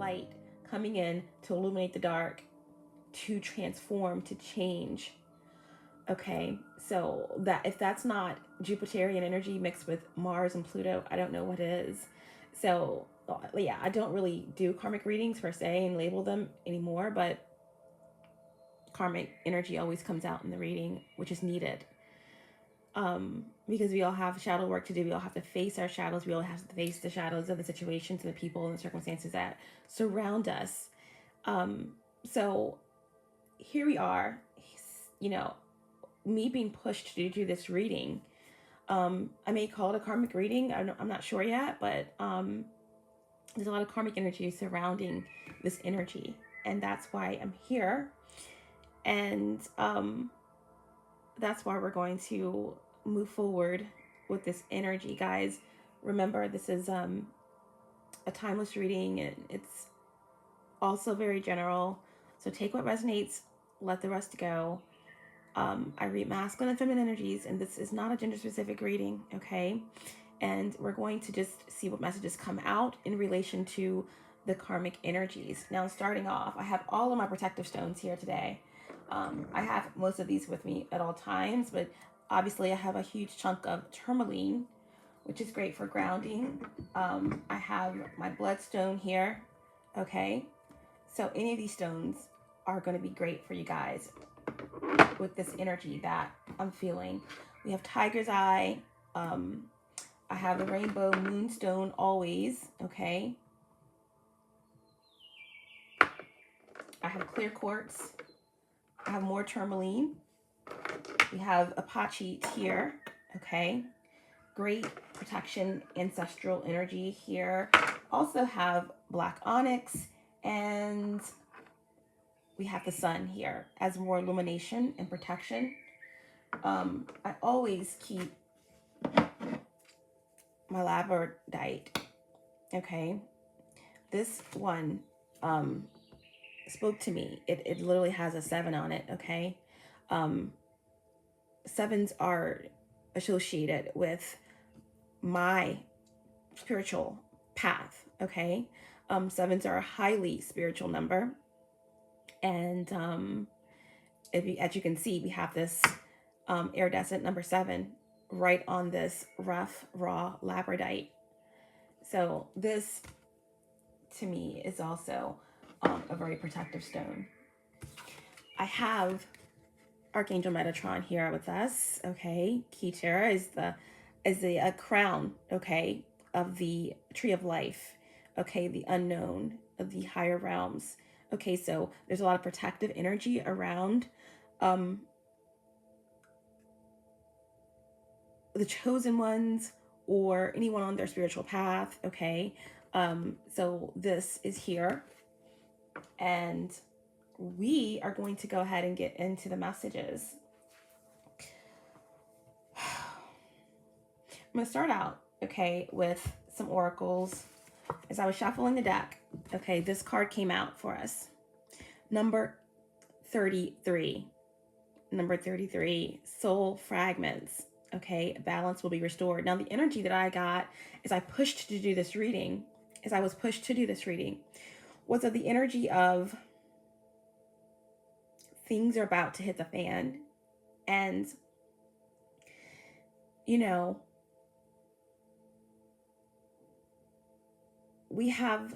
light coming in to illuminate the dark, to transform, to change. Okay, so that if that's not Jupiterian energy mixed with Mars and Pluto, I don't know what is. So yeah, I don't really do karmic readings per se and label them anymore, but karmic energy always comes out in the reading, which is needed. Because we all have shadow work to do. We all have to face our shadows. We all have to face the shadows of the situations and the people and the circumstances that surround us. So here we are, you know, me being pushed to do this reading. I may call it a karmic reading. I'm not sure yet, but there's a lot of karmic energy surrounding this energy. And that's why I'm here. And that's why we're going to move forward with this energy, guys. Remember, this is a timeless reading, and it's also very general. So take what resonates, let the rest go. I read masculine and feminine energies, and this is not a gender-specific reading, okay? And we're going to just see what messages come out in relation to the karmic energies. Now, starting off, I have all of my protective stones here today. I have most of these with me at all times, but obviously I have a huge chunk of tourmaline, which is great for grounding. I have my bloodstone here, okay? So any of these stones are going to be great for you guys with this energy that I'm feeling. We have tiger's eye. I have the rainbow moonstone always, okay? I have clear quartz. I have more tourmaline. We have Apache here, okay? Great protection, ancestral energy here. Also have black onyx, and we have the sun here as more illumination and protection. I always keep my labradorite, okay? This one spoke to me. It literally has a 7 on it, okay? 7s are associated with my spiritual path, okay? 7s are a highly spiritual number. And as you can see, we have this iridescent number 7 right on this rough, raw labradorite. So this, to me, is also a very protective stone. I have Archangel Metatron here with us, okay? Keter is the crown, okay, of the tree of life, okay, the unknown, of the higher realms. Okay, so there's a lot of protective energy around the chosen ones or anyone on their spiritual path, okay? So this is here, and we are going to go ahead and get into the messages. I'm going to start out, okay, with some oracles. As I was shuffling the deck, okay, this card came out for us. Number 33. Number 33, soul fragments. Okay, balance will be restored. Now, the energy that I got as I pushed to do this reading, was of the energy of things are about to hit the fan. And, you know, we have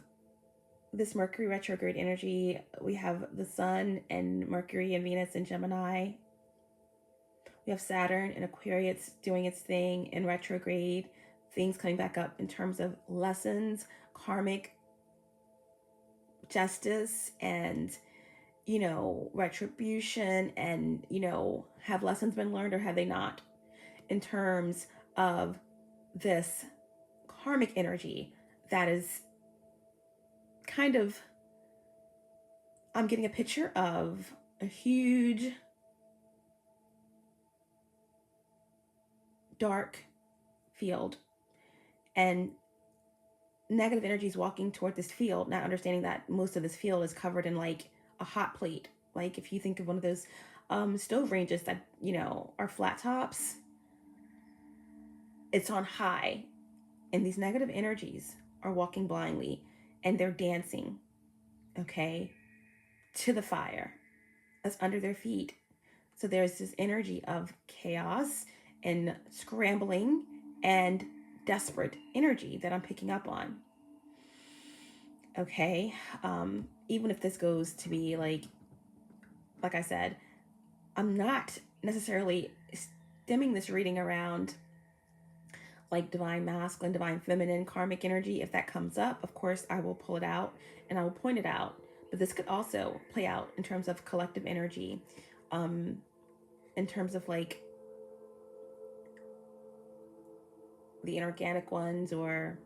this Mercury retrograde energy. We have the Sun and Mercury and Venus in Gemini. We have Saturn and Aquarius doing its thing in retrograde. Things coming back up in terms of lessons, karmic justice, and, you know, retribution, and, you know, have lessons been learned or have they not, in terms of this karmic energy that is kind of, I'm getting a picture of a huge dark field, and negative energies walking toward this field, not understanding that most of this field is covered in like a hot plate. Like if you think of one of those stove ranges that, you know, are flat tops, it's on high, and these negative energies are walking blindly, and they're dancing, okay, to the fire that's under their feet. So there's this energy of chaos and scrambling and desperate energy that I'm picking up on. Okay, even if this goes to be like I said, I'm not necessarily stemming this reading around like divine masculine, divine feminine, karmic energy. If that comes up, of course, I will pull it out and I will point it out. But this could also play out in terms of collective energy, in terms of like the inorganic ones or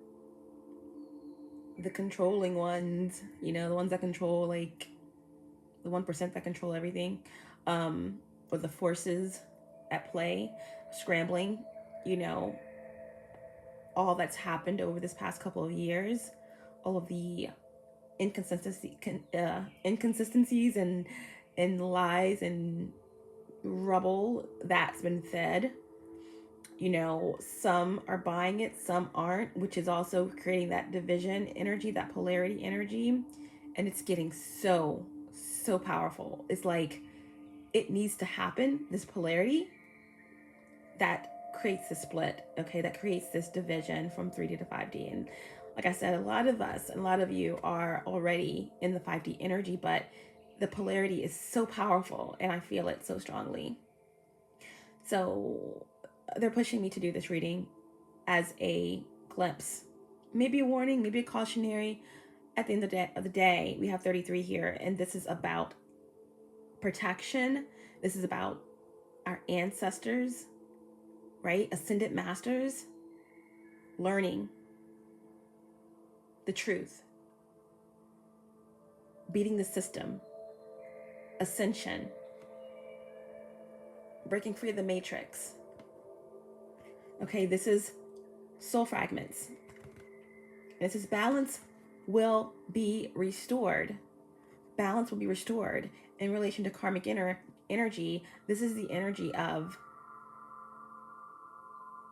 the controlling ones, you know, the ones that control like the 1% that control everything, or the forces at play, scrambling, you know, all that's happened over this past couple of years, all of the inconsistencies and lies and rubble that's been fed. You know, some are buying it, some aren't, which is also creating that division energy, that polarity energy. And it's getting so powerful. It's like it needs to happen, this polarity that creates the split, okay, that creates this division from 3D to 5D. And like I said, a lot of us and a lot of you are already in the 5D energy, but the polarity is so powerful and I feel it so strongly. So they're pushing me to do this reading as a glimpse, maybe a warning, maybe a cautionary. At the end of the day, we have 33 here, and this is about protection. This is about our ancestors, right? Ascended masters, learning the truth, beating the system, ascension, breaking free of the matrix. Okay, this is soul fragments. This is balance will be restored. Balance will be restored in relation to karmic energy. This is the energy of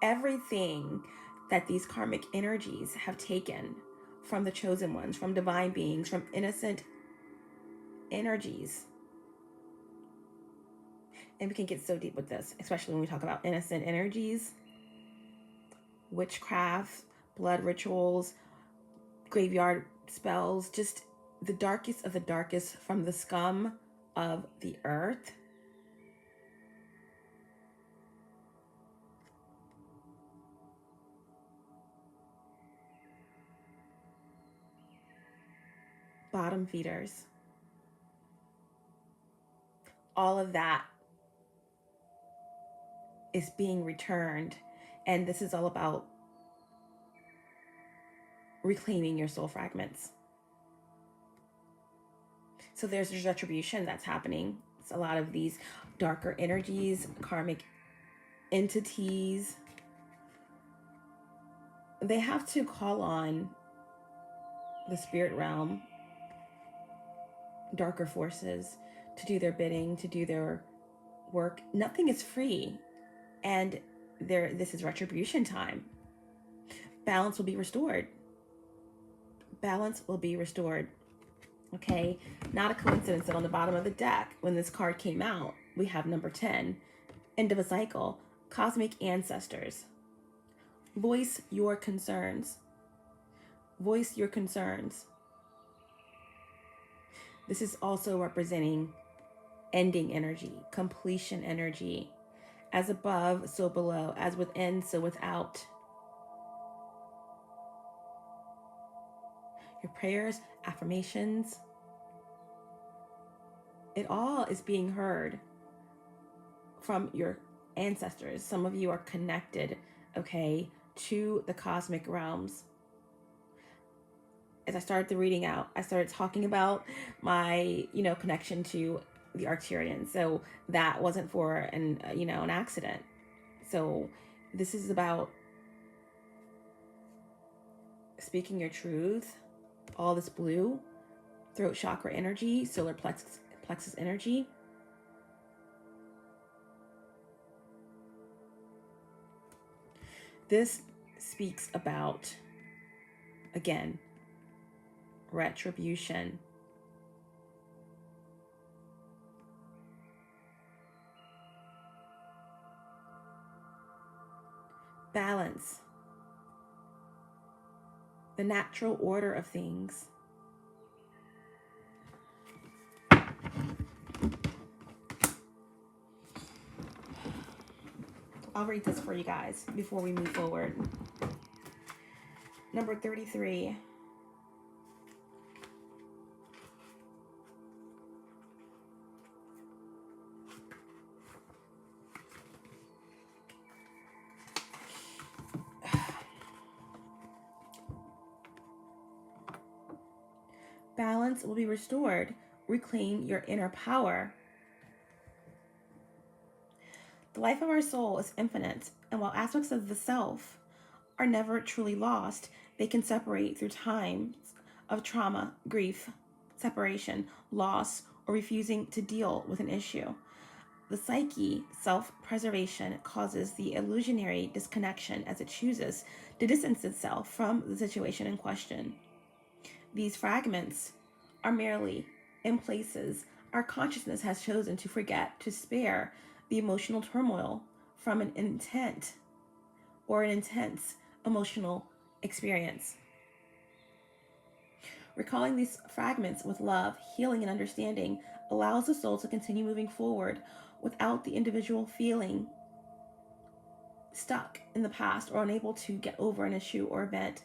everything that these karmic energies have taken from the chosen ones, from divine beings, from innocent energies. And we can get so deep with this, especially when we talk about innocent energies, witchcraft, blood rituals, graveyard spells, just the darkest of the darkest from the scum of the earth. Bottom feeders. All of that is being returned. And this is all about reclaiming your soul fragments. So there's retribution that's happening. It's a lot of these darker energies, karmic entities. They have to call on the spirit realm, darker forces, to do their bidding, to do their work. Nothing is free. And this is retribution time. Balance will be restored. Balance will be restored. Okay, not a coincidence that on the bottom of the deck, when this card came out, we have number 10, end of a cycle, cosmic ancestors. Voice your concerns. Voice your concerns. This is also representing ending energy, completion energy. As above, so below. As within, so without. Your prayers, affirmations, it all is being heard from your ancestors. Some of you are connected, okay, to the cosmic realms. As I started the reading out, I started talking about my, connection to the Arcturian. So that wasn't for an accident. So this is about speaking your truth. All this blue, throat chakra energy, solar plexus energy. This speaks about, again, retribution. balance, the natural order of things. I'll read this for you guys before we move forward. Number 33. Balance will be restored. Reclaim your inner power. The life of our soul is infinite, and while aspects of the self are never truly lost, they can separate through times of trauma, grief, separation, loss, or refusing to deal with an issue. The psyche, self-preservation, causes the illusionary disconnection as it chooses to distance itself from the situation in question. These fragments are merely in places our consciousness has chosen to forget, to spare the emotional turmoil from an intense emotional experience. Recalling these fragments with love, healing, and understanding allows the soul to continue moving forward without the individual feeling stuck in the past or unable to get over an issue or event.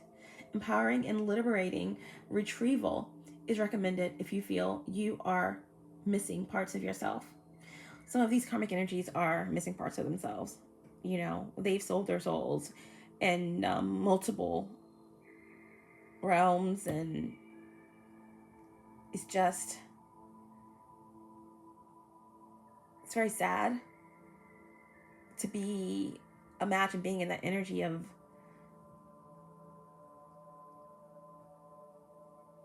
Empowering and liberating retrieval is recommended if you feel you are missing parts of yourself. Some of these karmic energies are missing parts of themselves. You know, they've sold their souls in multiple realms, and it's very sad to imagine being in that energy of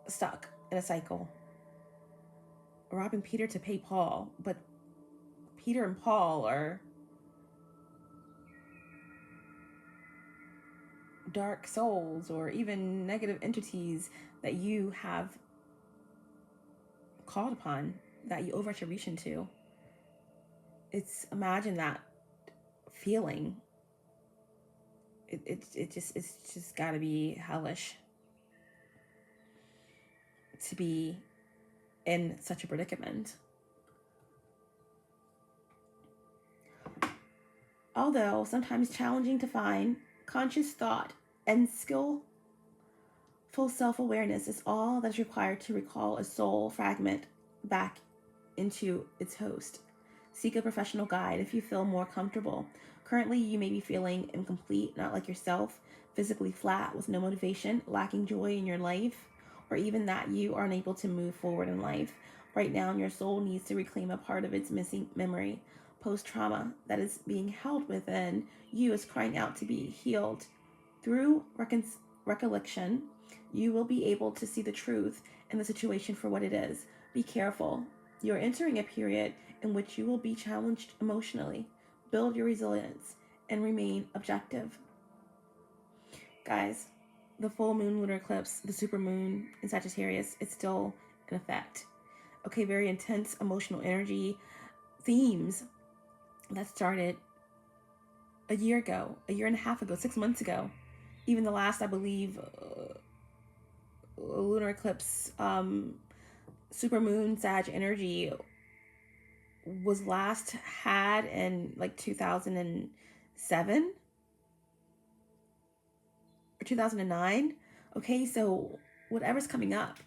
stuck in a cycle, robbing Peter to pay Paul, but Peter and Paul are dark souls or even negative entities that you have called upon, that you owe retribution to. Imagine that feeling. It's just gotta be hellish to be in such a predicament. Although sometimes challenging to find, conscious thought and skillful self-awareness is all that is required to recall a soul fragment back into its host. Seek a professional guide if you feel more comfortable. Currently, you may be feeling incomplete, not like yourself, physically flat, with no motivation, lacking joy in your life, or even that you are unable to move forward in life. Right now, your soul needs to reclaim a part of its missing memory. Post-trauma that is being held within you is crying out to be healed. Through recollection, you will be able to see the truth in the situation for what it is. Be careful. You are entering a period in which you will be challenged emotionally. Build your resilience and remain objective. Guys, the full moon lunar eclipse, the supermoon in Sagittarius, it's still in effect. Okay, very intense emotional energy themes that started a year ago, a year and a half ago, 6 months ago. Even the last, I believe, lunar eclipse, supermoon Sag energy was last had in like 2007 or 2009. Okay, so whatever's coming up,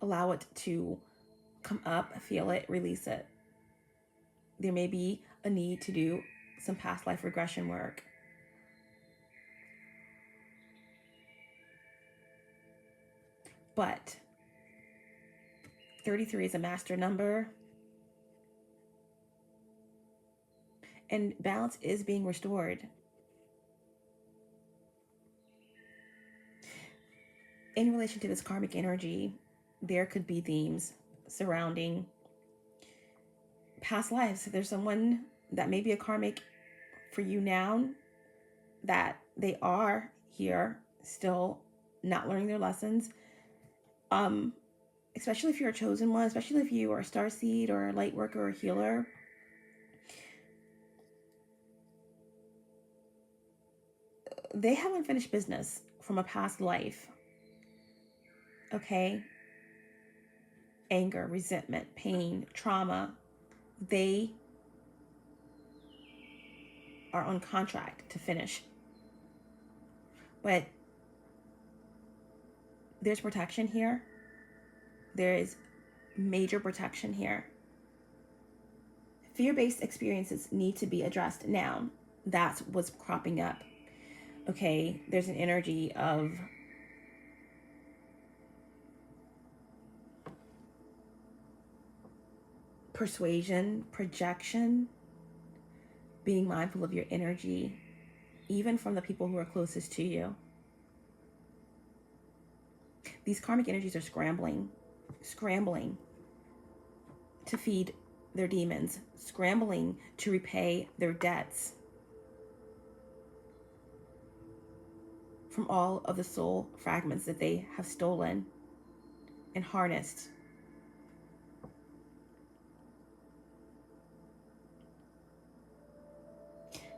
allow it to come up, feel it, release it. There may be a need to do some past life regression work. But 33 is a master number. And balance is being restored. In relation to this karmic energy, there could be themes surrounding past lives. There's someone that may be a karmic for you now, that they are here still not learning their lessons. Especially if you're a chosen one, especially if you are a starseed or a light worker or a healer. they have unfinished business from a past life. Okay? Anger, resentment, pain, trauma. They are on contract to finish. But there's protection here. There is major protection here. Fear-based experiences need to be addressed now. That's what's cropping up. Okay, there's an energy of persuasion, projection, being mindful of your energy, even from the people who are closest to you. These karmic energies are scrambling to feed their demons, scrambling to repay their debts from all of the soul fragments that they have stolen and harnessed.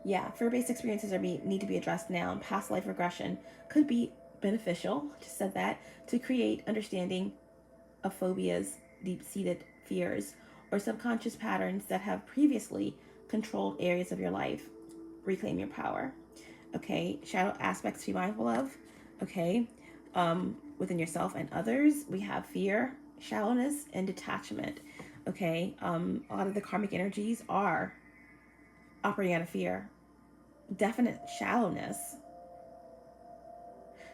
Yeah, fear-based experiences need to be addressed now. And past life regression could be beneficial, just said that, to create understanding of phobias, deep-seated fears, or subconscious patterns that have previously controlled areas of your life. Reclaim your power. Okay, shadow aspects to be mindful of. Okay, within yourself and others, we have fear, shallowness, and detachment. Okay, a lot of the karmic energies are operating out of fear. Definite shallowness.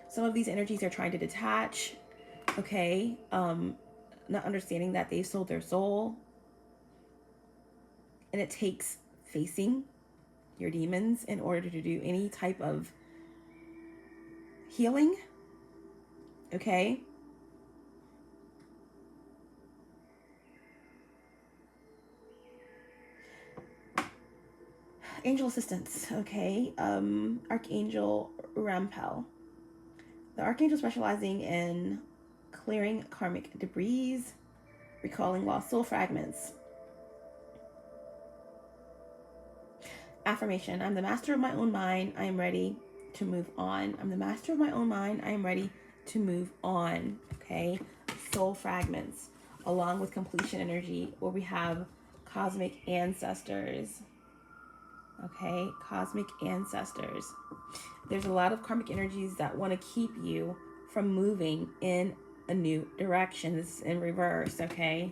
Some of these energies are trying to detach. Okay, not understanding that they've sold their soul. And it takes facing your demons in order to do any type of healing. Okay? Angel assistance. Okay? Archangel Rampel. The Archangel specializing in clearing karmic debris, recalling lost soul fragments. Affirmation. I'm the master of my own mind. I am ready to move on. I'm the master of my own mind. I am ready to move on. Okay? Soul fragments. Along with completion energy, where we have cosmic ancestors. Okay? Cosmic ancestors. There's a lot of karmic energies that want to keep you from moving in a new direction. This is in reverse, okay?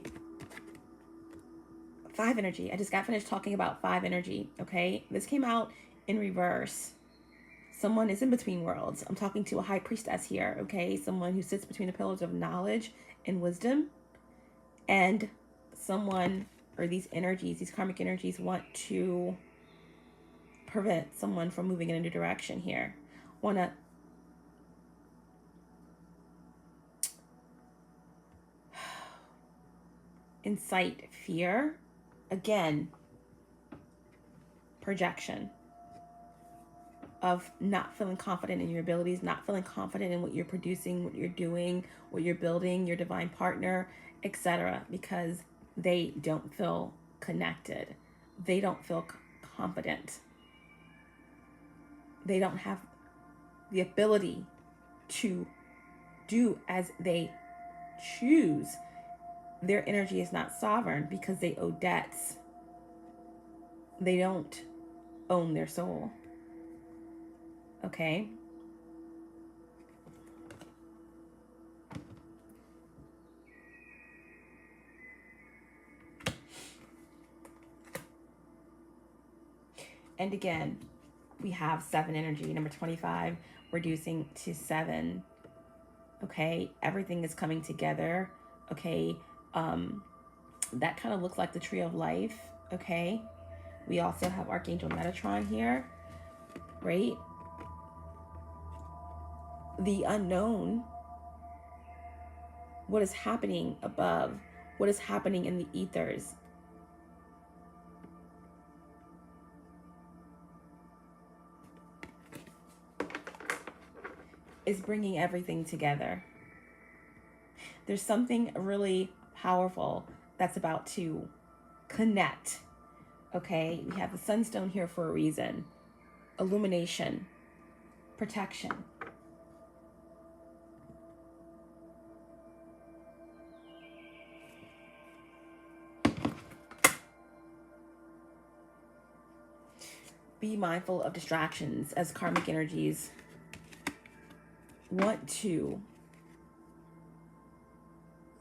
5 energy. I just got finished talking about 5 energy, okay? This came out in reverse. Someone is in between worlds. I'm talking to a high priestess here, okay? Someone who sits between the pillars of knowledge and wisdom. And someone, or these energies, these karmic energies, want to prevent someone from moving in a new direction here. Want to incite fear. Again, projection of not feeling confident in your abilities, not feeling confident in what you're producing, what you're doing, what you're building, your divine partner, etc. Because they don't feel connected. They don't feel confident. They don't have the ability to do as they choose. Their energy is not sovereign because they owe debts. They don't own their soul. Okay? And again, we have 7 energy, number 25, reducing to 7. Okay? Everything is coming together. Okay? That kind of looks like the tree of life. Okay? We also have Archangel Metatron here, right? The unknown, what is happening above, what is happening in the ethers. Is bringing everything together. There's something really powerful that's about to connect. Okay, we have the sunstone here for a reason. Illumination, protection. Be mindful of distractions as karmic energies want to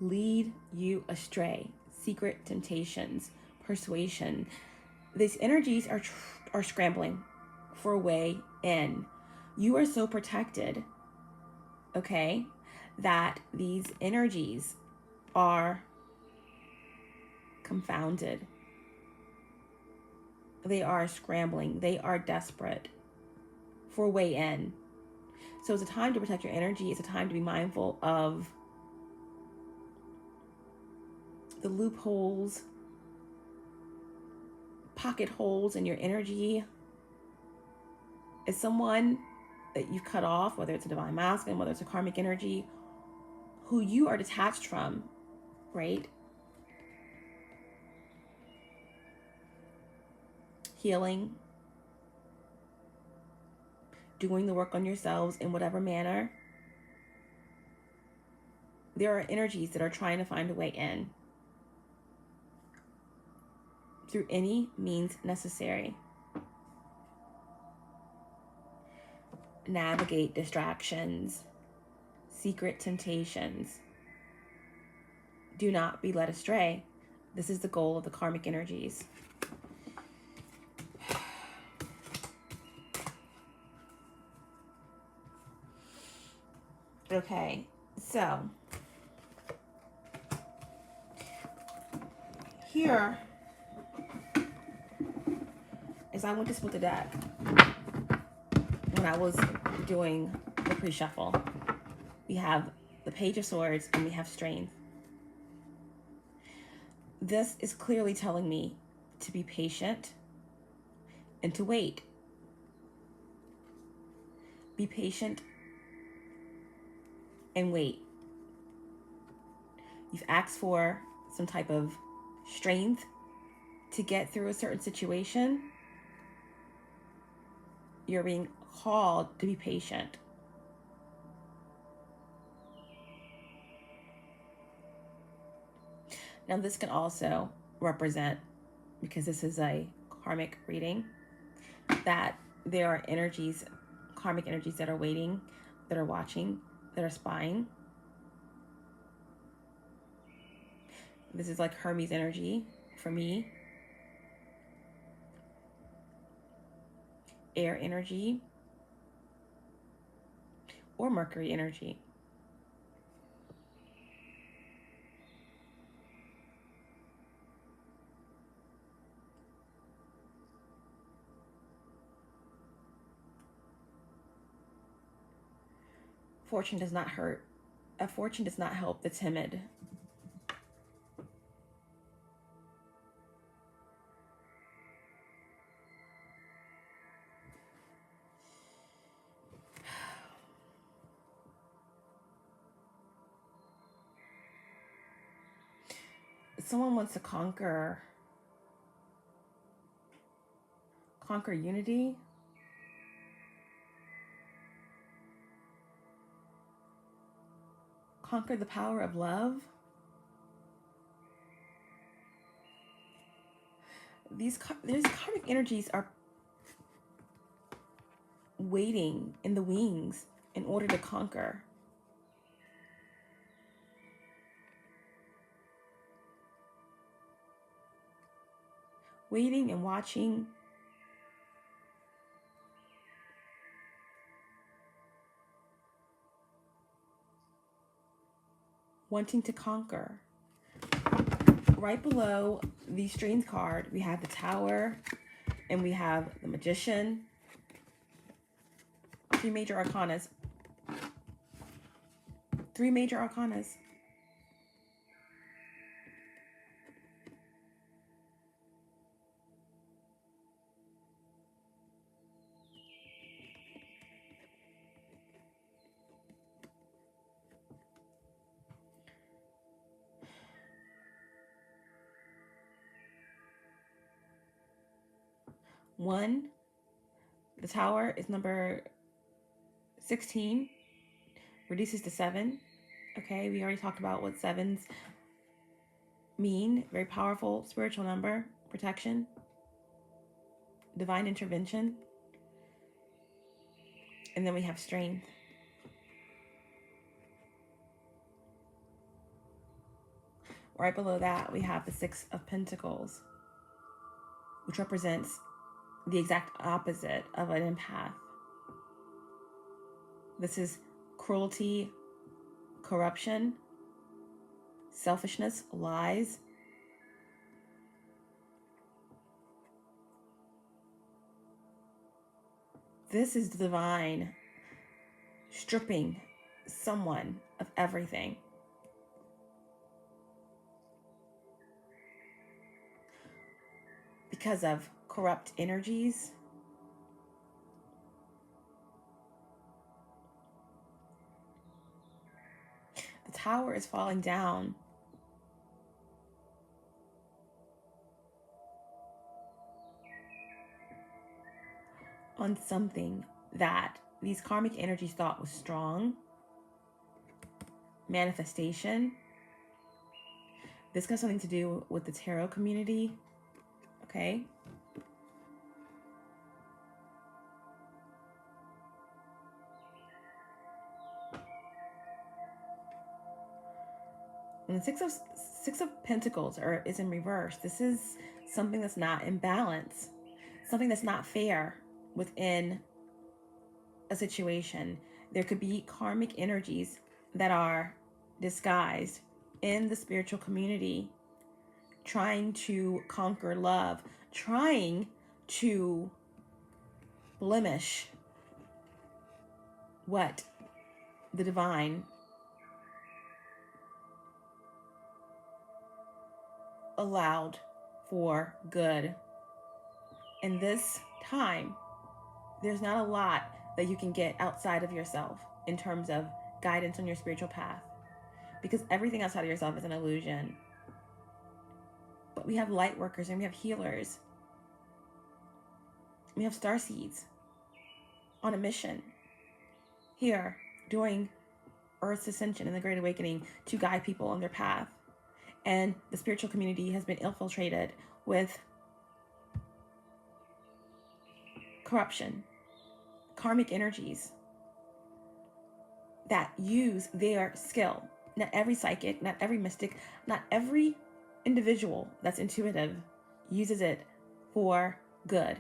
lead you astray. Secret temptations, persuasion. These energies are scrambling for a way in. You are so protected, okay, that these energies are confounded. They are scrambling. They are desperate for a way in. So it's a time to protect your energy. It's a time to be mindful of the loopholes, pocket holes in your energy. Is someone that you've cut off, whether it's a divine masculine, whether it's a karmic energy, who you are detached from, right? Healing, doing the work on yourselves in whatever manner. There are energies that are trying to find a way in through any means necessary. Navigate distractions, secret temptations. Do not be led astray. This is the goal of the karmic energies. Okay, so here, as I went to split the deck, when I was doing the pre-shuffle, we have the Page of Swords and we have Strength. This is clearly telling me to be patient and to wait. Be patient and wait. You've asked for some type of strength to get through a certain situation. You're being called to be patient. Now this can also represent, because this is a karmic reading, that there are energies, karmic energies that are waiting, that are watching, that are spying. This is like Hermes energy for me. Air energy. Or Mercury energy. Fortune does not hurt. A fortune does not help the timid. Someone wants to conquer unity. Conquer the power of love. These karmic energies are waiting in the wings in order to conquer. Waiting and watching. Wanting to conquer. Right below the Strength card, we have the Tower and we have the Magician. 3 major arcanas. 3 major arcanas. One, the Tower is number 16 reduces to 7. Okay, we already talked about what 7s mean. Very powerful spiritual number, protection, divine intervention. And then we have strength. Right below that, we have the 6 of Pentacles, which represents the exact opposite of an empath. This is cruelty, corruption, selfishness, lies. This is divine stripping someone of everything. Because of corrupt energies. The tower is falling down. On something that these karmic energies thought was strong. Manifestation. This has something to do with the tarot community. Okay. When the six of Pentacles is in reverse, this is something that's not in balance, something that's not fair within a situation. There could be karmic energies that are disguised in the spiritual community, trying to conquer love, trying to blemish what the divine allowed for good. In this time, there's not a lot that you can get outside of yourself in terms of guidance on your spiritual path, because everything outside of yourself is an illusion. But we have light workers and we have healers. We have starseeds on a mission here during Earth's ascension and the Great Awakening to guide people on their path. And the spiritual community has been infiltrated with corruption, karmic energies that use their skill. Not every psychic, not every mystic, not every individual that's intuitive uses it for good.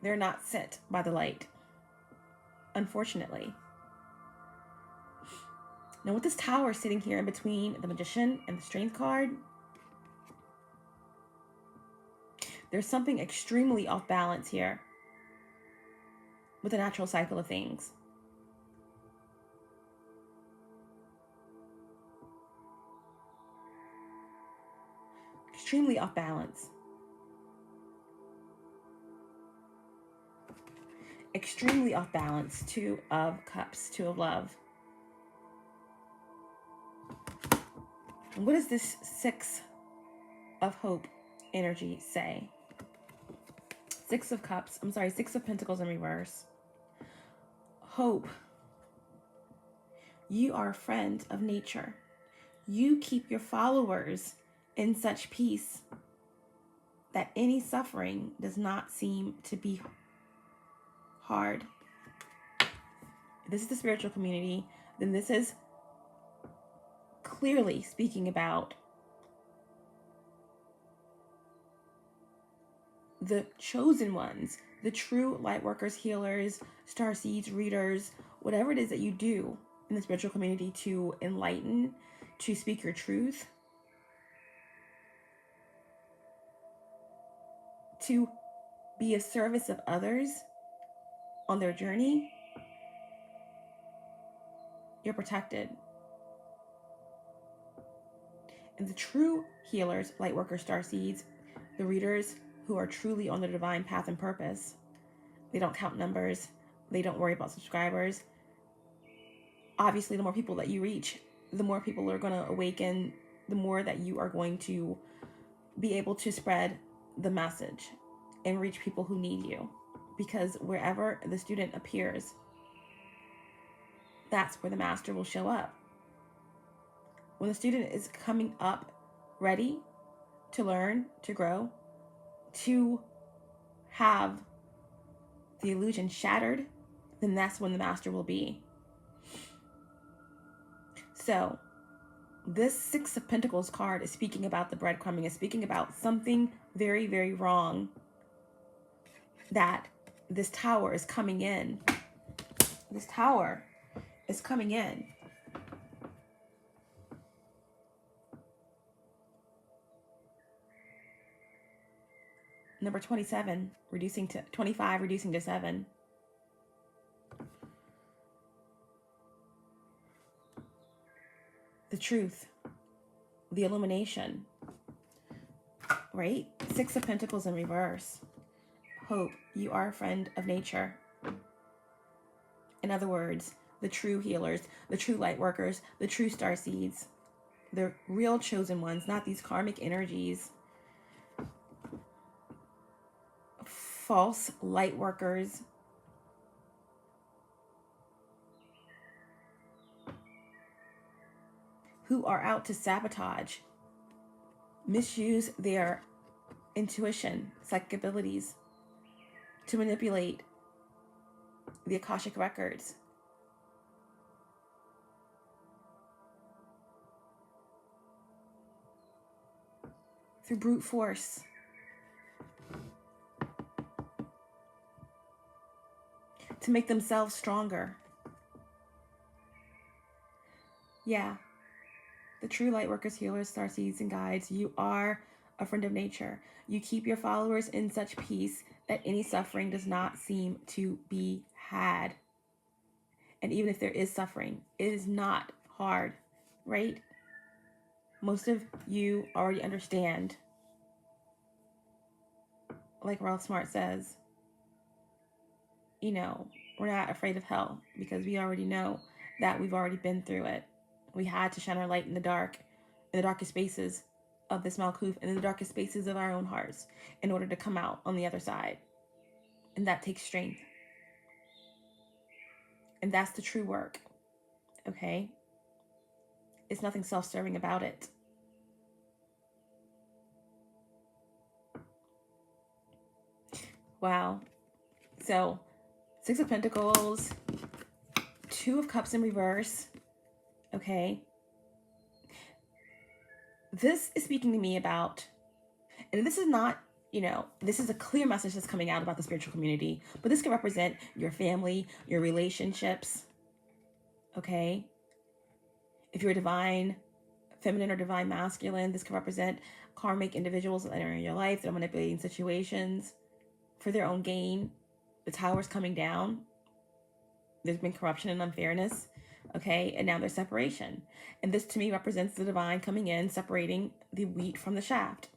They're not sent by the light, unfortunately. Now with this tower sitting here in between the Magician and the Strength card, there's something extremely off balance here with the natural cycle of things. Extremely off balance. Extremely off balance. 2 of Cups, 2 of Love. And what does this 6 of Hope energy say? 6 of Cups, 6 of Pentacles in reverse. Hope. You are a friend of nature. You keep your followers in such peace that any suffering does not seem to be hard. If this is the spiritual community, then this is clearly speaking about the chosen ones, the true light workers, healers, starseeds, readers, whatever it is that you do in the spiritual community to enlighten, to speak your truth, to be a service of others on their journey, you're protected. And the true healers, light workers, starseeds, the readers who are truly on their divine path and purpose, they don't count numbers. They don't worry about subscribers. Obviously, the more people that you reach, the more people are going to awaken the more that you are going to be able to spread the message and reach people who need you. Because wherever the student appears, that's where the master will show up. When the student is coming up ready to learn, to grow, to have the illusion shattered, then that's when the master will be. So this Six of Pentacles card is speaking about the breadcrumbing, is speaking about something very, very wrong, that this tower is coming in. This tower is coming in. Number 27, reducing to 25, reducing to 7. The truth, the illumination, right? Six of Pentacles in reverse. Hope, you are a friend of nature. In other words, the true healers, the true light workers, the true star seeds, the real chosen ones, not these karmic energies. False light workers, who are out to sabotage, misuse their intuition, psychic abilities, to manipulate the Akashic records. Through brute force. To make themselves stronger. Yeah. The true light workers, healers, starseeds, and guides, you are a friend of nature. You keep your followers in such peace that any suffering does not seem to be had. And even if there is suffering, it is not hard, right? Most of you already understand. Like Ralph Smart says, you know, we're not afraid of hell because we already know that we've already been through it. We had to shine our light in the dark, in the darkest spaces of this Malkuth, and in the darkest spaces of our own hearts in order to come out on the other side. And that takes strength. And that's the true work, okay? It's nothing self-serving about it. Wow. So, Six of Pentacles, Two of Cups in reverse, okay? This is speaking to me about, and this is not, you know, this is a clear message that's coming out about the spiritual community, but this can represent your family, your relationships, okay? If you're a divine feminine or divine masculine, this can represent karmic individuals that are in your life that are manipulating situations for their own gain. The tower's coming down. There's been corruption and unfairness, okay? And now there's separation. And this to me represents the divine coming in, separating the wheat from the shaft.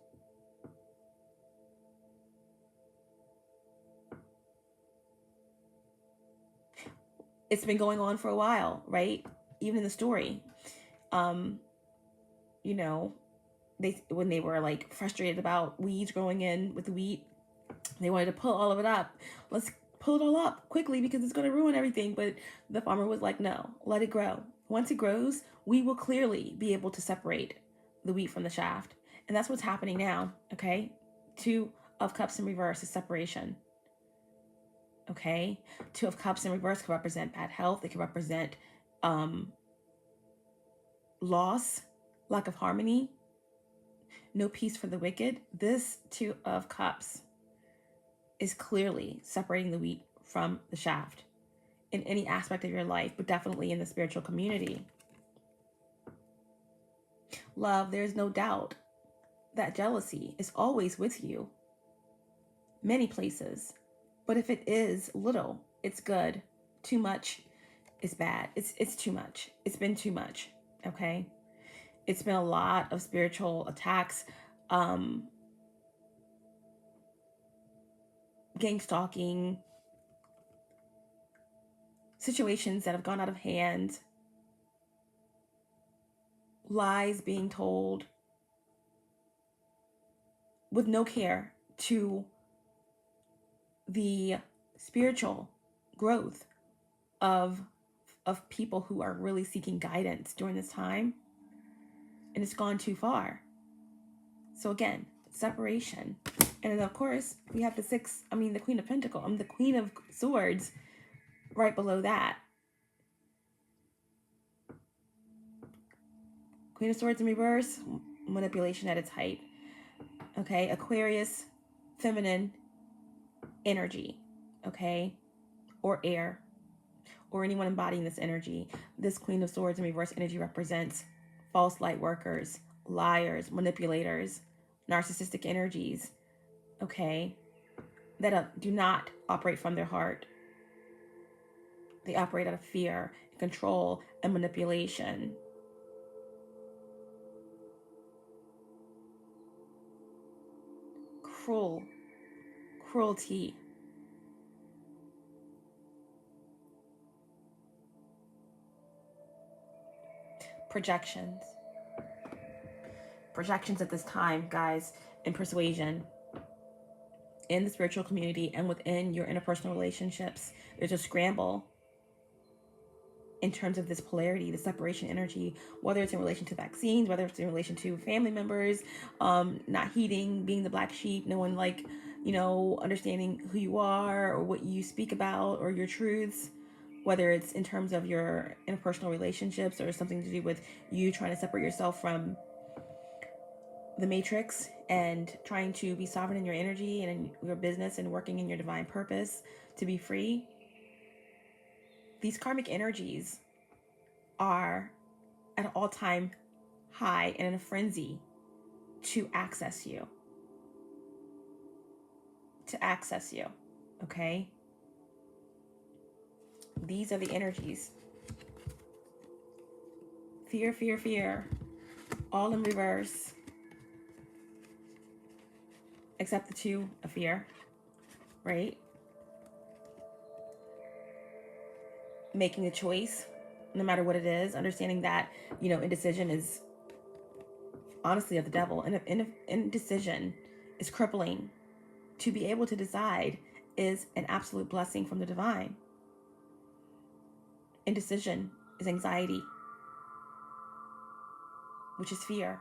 It's been going on for a while, right? Even in the story, you know, when they were like frustrated about weeds growing in with the wheat, they wanted to pull all of it up. Let's pull it all up quickly because it's going to ruin everything. But the farmer was like, no, let it grow. Once it grows, we will clearly be able to separate the wheat from the shaft. And that's what's happening now, okay? Two of Cups in reverse is separation. Okay? Two of Cups in reverse can represent bad health. It can represent loss, lack of harmony, no peace for the wicked. This Two of Cups is clearly separating the wheat from the shaft in any aspect of your life, but definitely in the spiritual community. Love, there's no doubt that jealousy is always with you, many places. But if it is little, it's good. Too much is bad. It's too much. It's been too much, okay? It's been a lot of spiritual attacks, gang stalking, situations that have gone out of hand. lies being told with no care to the spiritual growth of people who are really seeking guidance during this time, and it's gone too far. So again, separation. And then of course we have the Queen of Pentacles, the Queen of Swords right below that. Queen of Swords in reverse, manipulation at its height. Okay, Aquarius, feminine energy, okay, or air, or anyone embodying this energy. This Queen of Swords in reverse energy represents false light workers, liars, manipulators, narcissistic energies, okay, that do not operate from their heart. They operate out of fear, control, and manipulation. Cruelty. Projections at this time, guys, in persuasion, in the spiritual community, and within your interpersonal relationships. There's a scramble in terms of this polarity, the separation energy, whether it's in relation to vaccines, whether it's in relation to family members, not heeding, being the black sheep, no one understanding who you are or what you speak about or your truths, whether it's in terms of your interpersonal relationships or something to do with you trying to separate yourself from the matrix and trying to be sovereign in your energy and in your business and working in your divine purpose to be free. These karmic energies are at an all-time high and in a frenzy to access you. Okay? These are the energies. Fear. All in reverse. Except the two of fear, right? Making a choice, no matter what it is, understanding that, indecision is honestly of the devil. And indecision is crippling. To be able to decide is an absolute blessing from the divine. Indecision is anxiety, which is fear,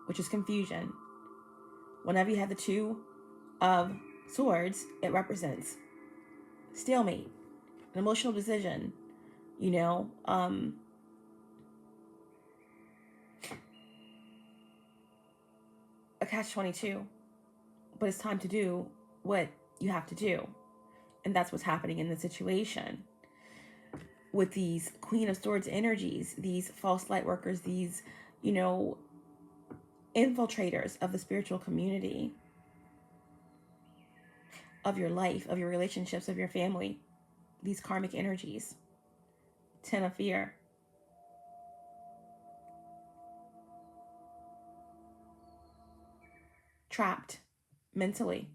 which is confusion. Whenever you have the Two of Swords, it represents stalemate, an emotional decision, a catch-22. But it's time to do what you have to do. And that's what's happening in the situation. With these Queen of Swords energies, these false light workers, these, infiltrators of the spiritual community, of your life, of your relationships, of your family, these karmic energies. 10 of fear. Trapped mentally.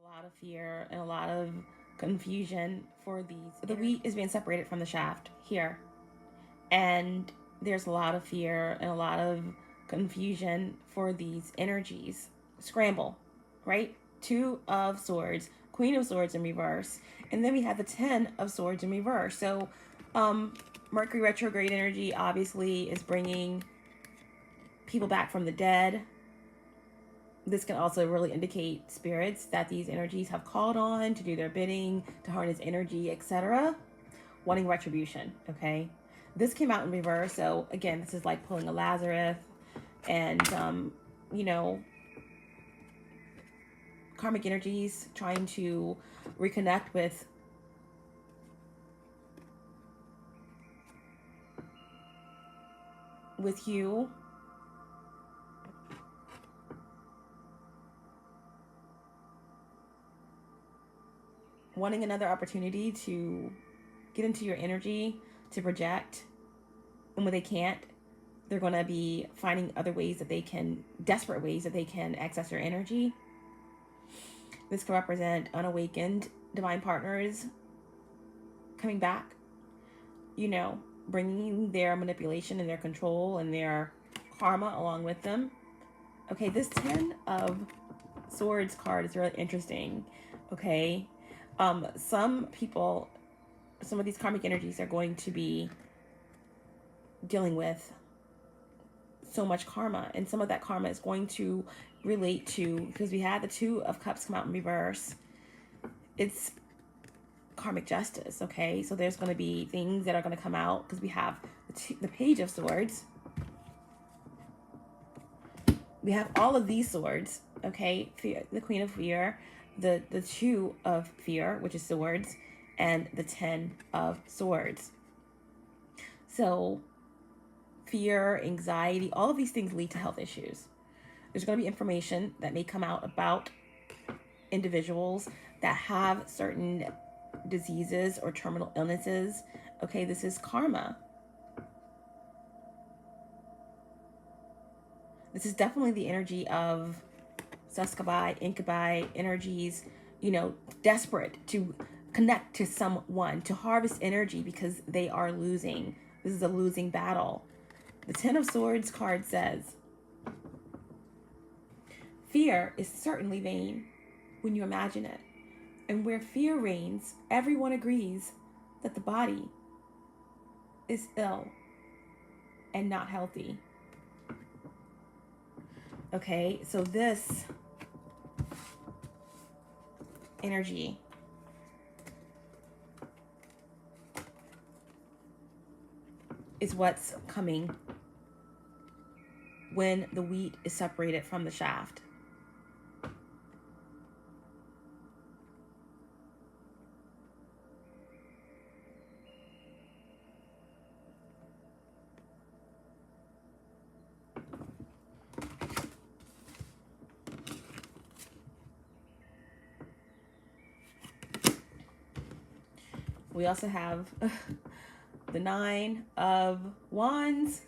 A lot of fear and a lot of confusion for these. The wheat is being separated from the shaft here. And there's a lot of fear and a lot of confusion for these energies. Scramble, right? Two of Swords, Queen of Swords in reverse. And then we have the 10 of Swords in reverse. So Mercury retrograde energy obviously is bringing people back from the dead. This can also really indicate spirits that these energies have called on to do their bidding, to harness energy, etc. Wanting retribution, okay? This came out in reverse, so again, this is like pulling a Lazarus and, karmic energies trying to reconnect with you. Wanting another opportunity to get into your energy, to project. And when they can't, they're going to be finding other ways that they can, desperate ways that they can access your energy. This can represent unawakened divine partners coming back, bringing their manipulation and their control and their karma along with them. Okay, this 10 of Swords card is really interesting. Okay, some people, some of these karmic energies are going to be dealing with so much karma, and some of that karma is going to relate to, because we had the Two of Cups come out in reverse, it's karmic justice. Okay, so there's going to be things that are going to come out because we have the Page of Swords, we have all of these swords. Okay, fear, the Queen of Fear, the Two of Fear, which is swords, and the 10 of Swords. So fear, anxiety, all of these things lead to health issues. There's going to be information that may come out about individuals that have certain diseases or terminal illnesses. Okay, this is karma. This is definitely the energy of succubi, incubi energies, you know, desperate to connect to someone, to harvest energy because they are losing. This is a losing battle. The 10 of Swords card says, fear is certainly vain when you imagine it. And where fear reigns, everyone agrees that the body is ill and not healthy. Okay, so this energy is what's coming when the wheat is separated from the shaft. We also have the 9 of Wands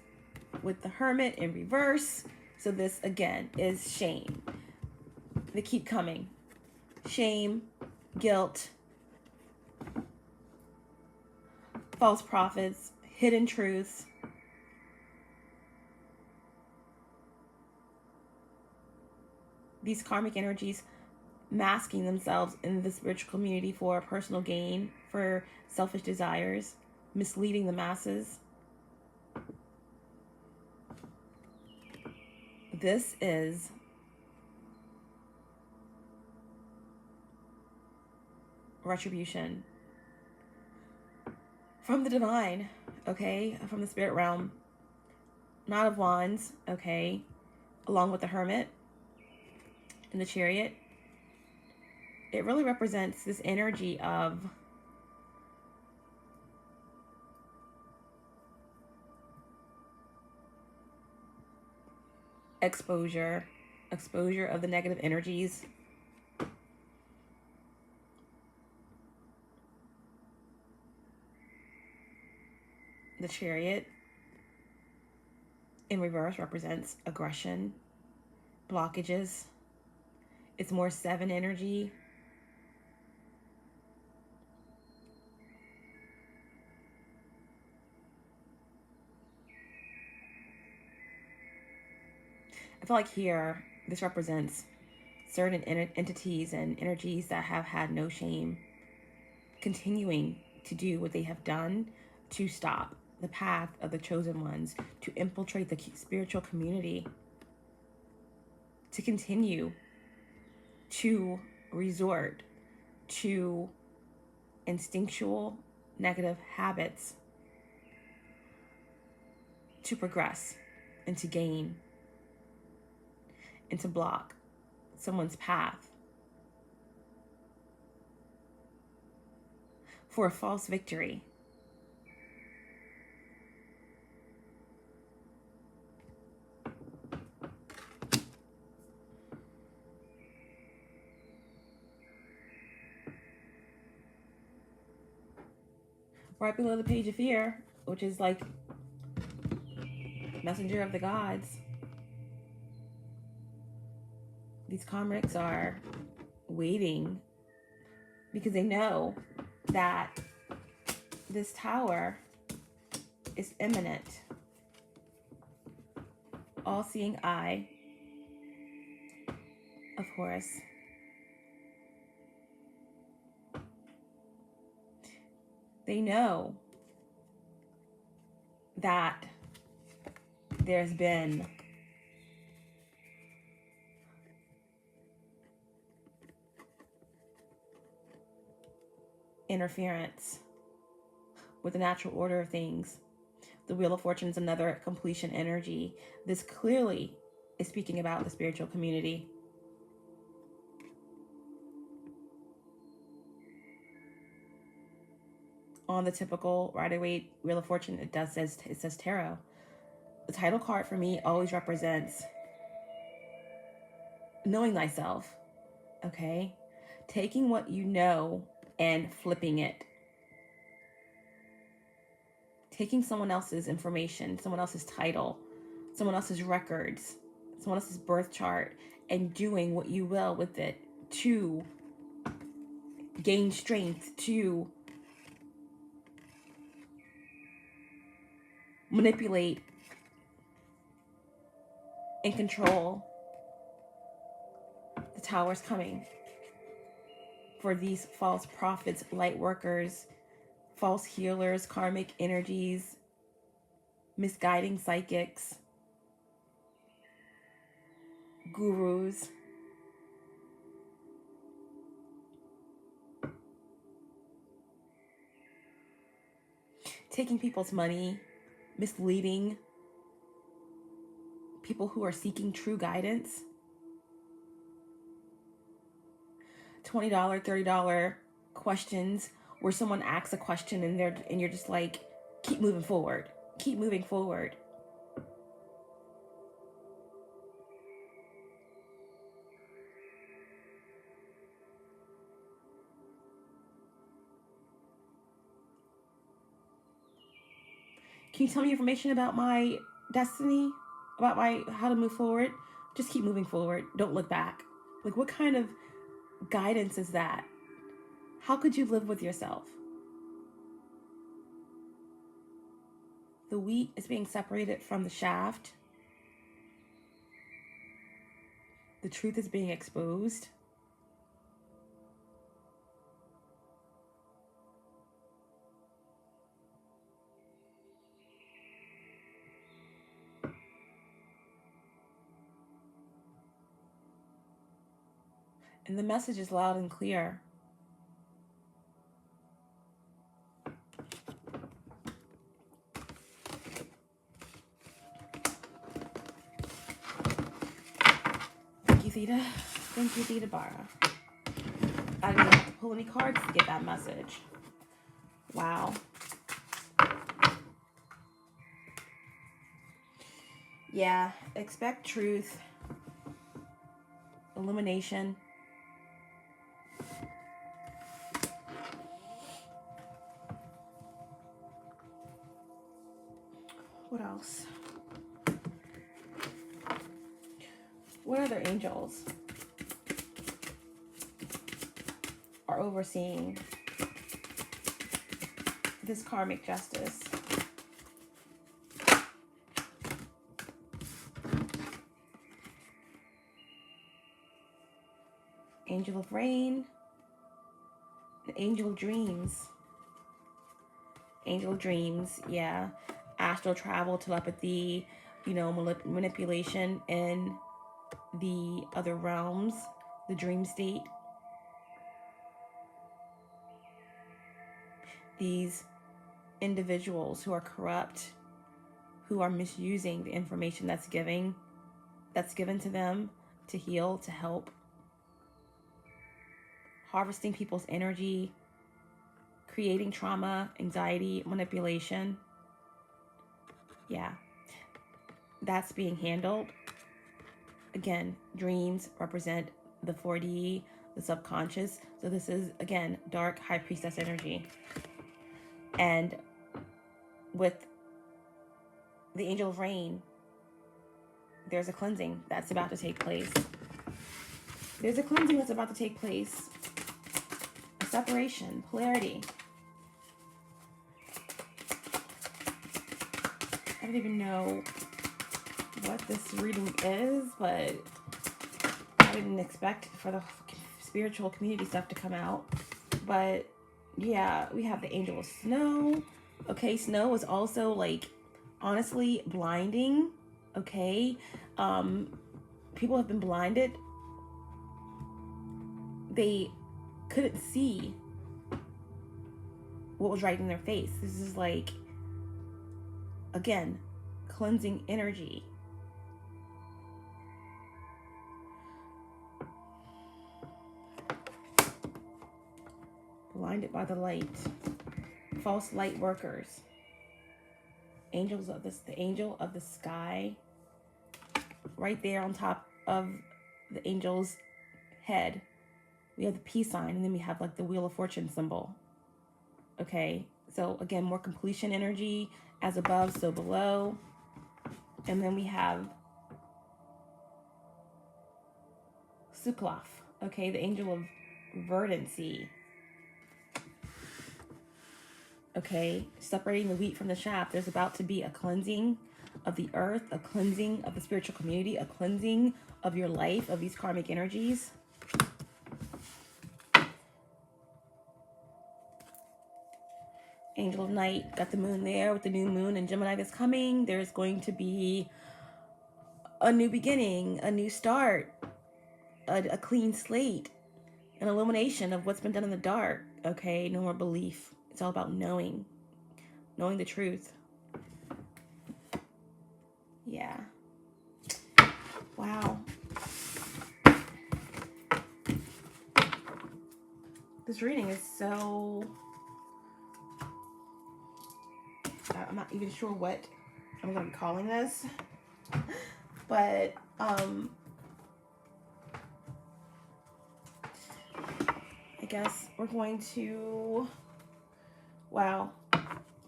with the Hermit in reverse. So this again is shame. They keep coming. Shame, guilt, false prophets, hidden truths. These karmic energies masking themselves in the spiritual community for personal gain, for selfish desires, misleading the masses. This is retribution from the divine, okay, from the spirit realm. Knight of Wands, okay, along with the Hermit and the Chariot. It really represents this energy of exposure of the negative energies. The Chariot in reverse represents aggression, blockages. It's more 7 energy. I feel like here, this represents certain entities and energies that have had no shame, continuing to do what they have done to stop the path of the chosen ones, to infiltrate the spiritual community, to continue to resort to instinctual negative habits to progress and to gain and to block someone's path for a false victory. Right below the Page of Fear, which is like messenger of the gods, these Karmics are waiting because they know that this tower is imminent. All-seeing eye of Horus. They know that there's been interference with the natural order of things. The Wheel of Fortune is another completion energy. This clearly is speaking about the spiritual community. On the typical Rider-Waite Wheel of Fortune, it says tarot. The title card for me always represents knowing thyself, okay? Taking what you know and flipping it. Taking someone else's information, someone else's title, someone else's records, someone else's birth chart, and doing what you will with it to gain strength, to manipulate and control. The Tower's coming for these false prophets, light workers, false healers, karmic energies, misguiding psychics, gurus. Taking people's money, misleading people who are seeking true guidance. $20, $30 questions where someone asks a question and you're just like, keep moving forward. Keep moving forward. Can you tell me information about my destiny? About how to move forward? Just keep moving forward. Don't look back. Like, what kind of guidance is that? How could you live with yourself? The wheat is being separated from the shaft. The truth is being exposed. And the message is loud and clear. Thank you, Theta. Thank you, Theta Bara. I didn't have to pull any cards to get that message. Wow. Yeah, expect truth, illumination. What else? What other angels are overseeing this karmic justice? Angel of rain, the angel of dreams. Angel of dreams, yeah. Astral travel, telepathy, manipulation in the other realms, the dream state. These individuals who are corrupt, who are misusing the information that's given to them to heal, to help. Harvesting people's energy, creating trauma, anxiety, manipulation. Yeah, that's being handled. Again, dreams represent the 4D, the subconscious. So this is, again, dark high priestess energy. And with the angel of rain, there's a cleansing that's about to take place. There's a cleansing that's about to take place. A separation, polarity. don't even know what this reading is, but I didn't expect for the spiritual community stuff to come out. But yeah, we have the Angel of Snow. Okay, snow is also like honestly blinding. Okay, people have been blinded. They couldn't see what was right in their face. This is like, again, cleansing energy. Blinded by the light. False light workers. Angels of this, the angel of the sky. Right there on top of the angel's head, we have the peace sign, and then we have like the Wheel of Fortune symbol. Okay, so again, more completion energy, as above, so below. And then we have Suklaf, okay, the angel of verdancy. Okay, separating the wheat from the chaff. There's about to be a cleansing of the earth, a cleansing of the spiritual community, a cleansing of your life, of these karmic energies. Angel of night, got the moon there with the new moon and Gemini that's coming. There's going to be a new beginning, a new start, a clean slate, an illumination of what's been done in the dark. Okay, no more belief. It's all about knowing the truth. Yeah. Wow. This reading is so... I'm not even sure what I'm going to be calling this. But, I guess we're going to... Wow.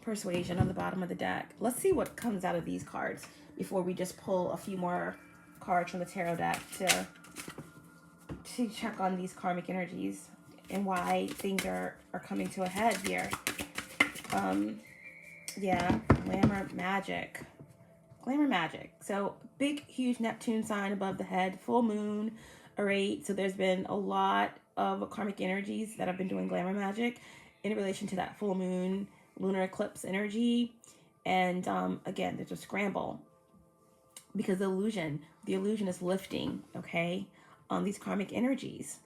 Persuasion on the bottom of the deck. Let's see what comes out of these cards before we just pull a few more cards from the tarot deck to check on these karmic energies and why things are coming to a head here. Yeah, Glamour magic. Glamour magic. So big, huge Neptune sign above the head, full moon, alright. So there's been a lot of karmic energies that have been doing glamour magic in relation to that full moon, lunar eclipse energy. And again, there's a scramble because the illusion is lifting, okay, on these karmic energies.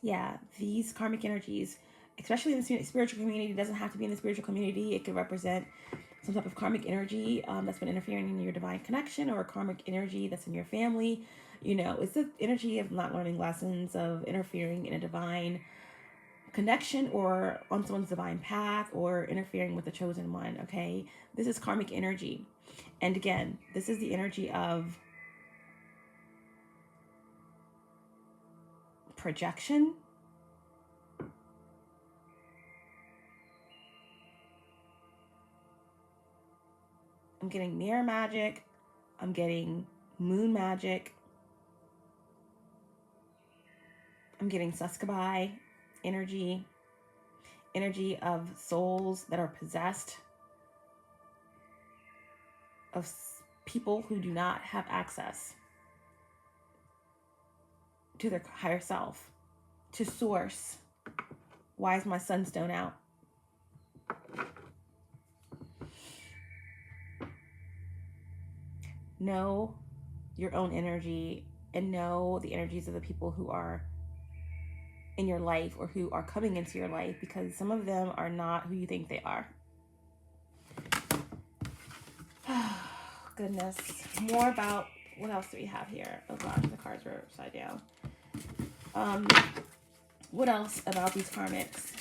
Yeah, these karmic energies, especially in the spiritual community, it doesn't have to be in the spiritual community. It could represent some type of karmic energy that's been interfering in your divine connection, or a karmic energy that's in your family. You know, it's the energy of not learning lessons, of interfering in a divine connection or on someone's divine path, or interfering with the chosen one, okay? This is karmic energy. And again, this is the energy of projection. I'm getting mirror magic. I'm getting moon magic. I'm getting Suskabai energy of souls that are possessed, of people who do not have access to their higher self, to source. Why is my sunstone out? Know your own energy and know the energies of the people who are in your life or who are coming into your life, because some of them are not who you think they are. Goodness. More about, what else do we have here? Oh gosh, the cards were upside down. What else about these karmics?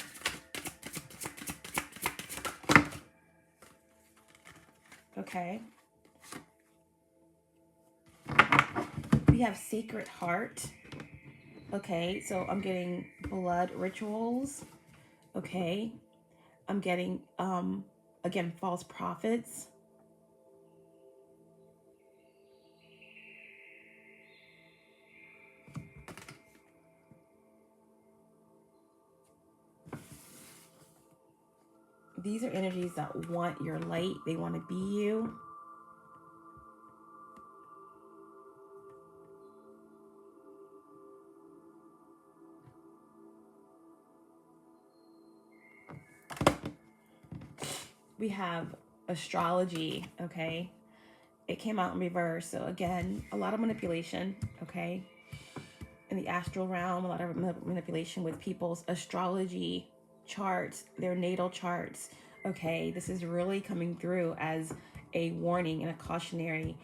Okay. We have Sacred Heart. Okay, so I'm getting blood rituals. Okay. I'm getting, again, false prophets. These are energies that want your light. They want to be you. We have astrology, okay? It came out in reverse. So again, a lot of manipulation, okay? In the astral realm, a lot of manipulation with people's astrology charts, their natal charts. Okay, this is really coming through as a warning and a cautionary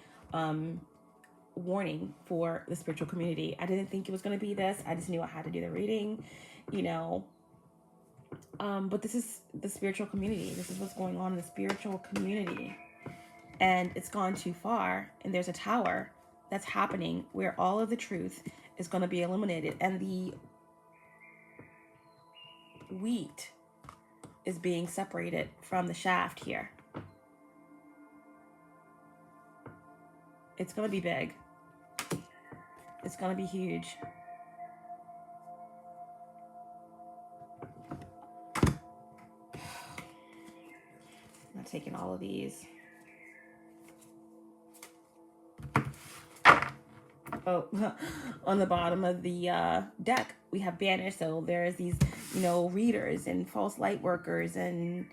warning for the spiritual community. I didn't think it was going to be this. I just knew I had to do the reading, you know. But this is the spiritual community. This is what's going on in the spiritual community. And it's gone too far. And there's a tower that's happening where all of the truth is going to be eliminated. And the wheat is being separated from the shaft here. It's going to be big. It's going to be huge. I'm taking all of these. Oh, on the bottom of the deck, we have banish. So there's these, you know, readers and false light workers and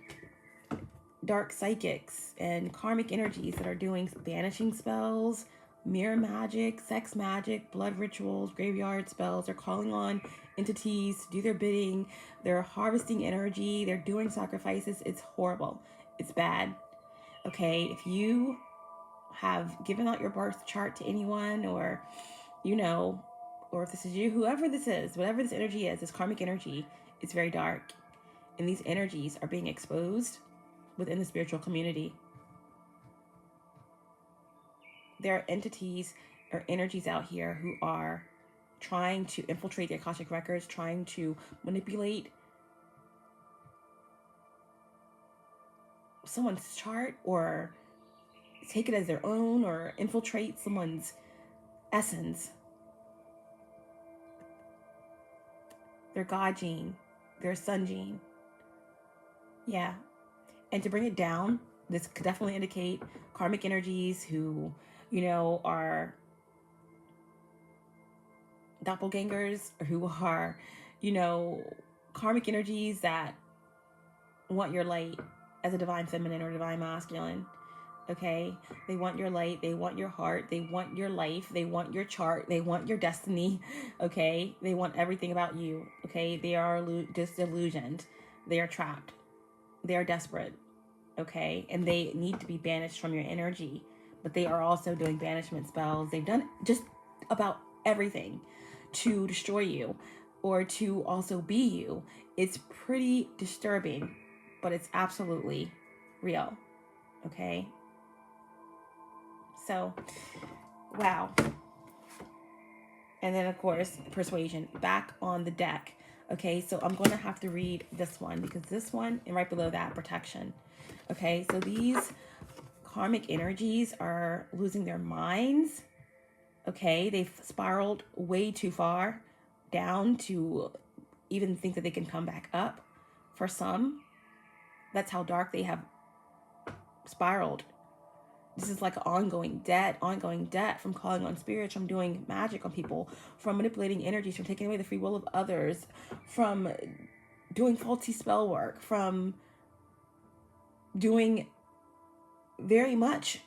dark psychics and karmic energies that are doing banishing spells, mirror magic, sex magic, blood rituals, graveyard spells. They're calling on entities to do their bidding. They're harvesting energy. They're doing sacrifices. It's horrible. It's bad. Okay, if you have given out your birth chart to anyone, or, you know, or if this is you, whoever this is, whatever this energy is, this karmic energy, it's very dark. And these energies are being exposed within the spiritual community. There are entities or energies out here who are trying to infiltrate the Akashic records, trying to manipulate someone's chart or take it as their own or infiltrate someone's essence, their God gene, their sun gene. Yeah. And to bring it down, this could definitely indicate karmic energies who, you know, are doppelgangers, or who are, you know, karmic energies that want your light as a divine feminine or divine masculine. Okay, they want your light, they want your heart, they want your life, they want your chart, they want your destiny. Okay, they want everything about you. Okay, they are disillusioned, they are trapped, they are desperate. Okay, and they need to be banished from your energy, but they are also doing banishment spells. They've done just about everything to destroy you or to also be you. It's pretty disturbing, but it's absolutely real. Okay. So, wow. And then, of course, persuasion back on the deck. Okay, so I'm going to have to read this one because this one, and right below that, protection. Okay, so these karmic energies are losing their minds. Okay, they've spiraled way too far down to even think that they can come back up. For some, that's how dark they have spiraled. This is like ongoing debt from calling on spirits, from doing magic on people, from manipulating energies, from taking away the free will of others, from doing faulty spell work, from doing very much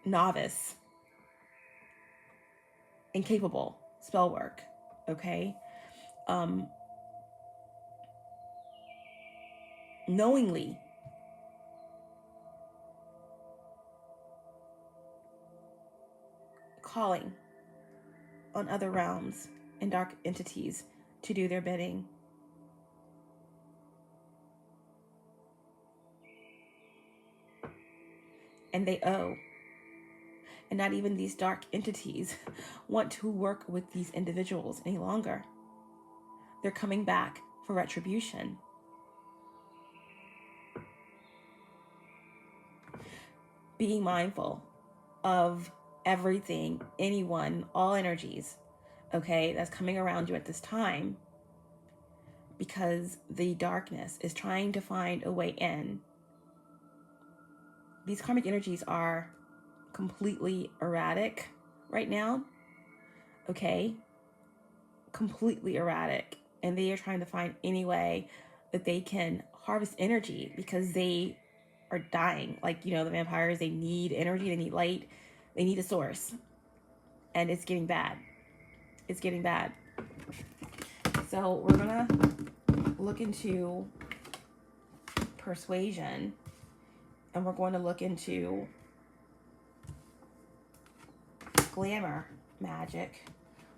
novice, incapable spell work, okay? Knowingly calling on other realms and dark entities to do their bidding. And they owe. And not even these dark entities want to work with these individuals any longer. They're coming back for retribution. Being mindful of everything, anyone, all energies, okay, that's coming around you at this time. because the darkness is trying to find a way in. These karmic energies are completely erratic right now, okay? Completely erratic. And they are trying to find any way that they can harvest energy because they are dying. Like, you know, the vampires, they need energy, they need light, they need a source. And it's getting bad. It's getting bad. So we're gonna look into persuasion, and we're going to look into glamour magic.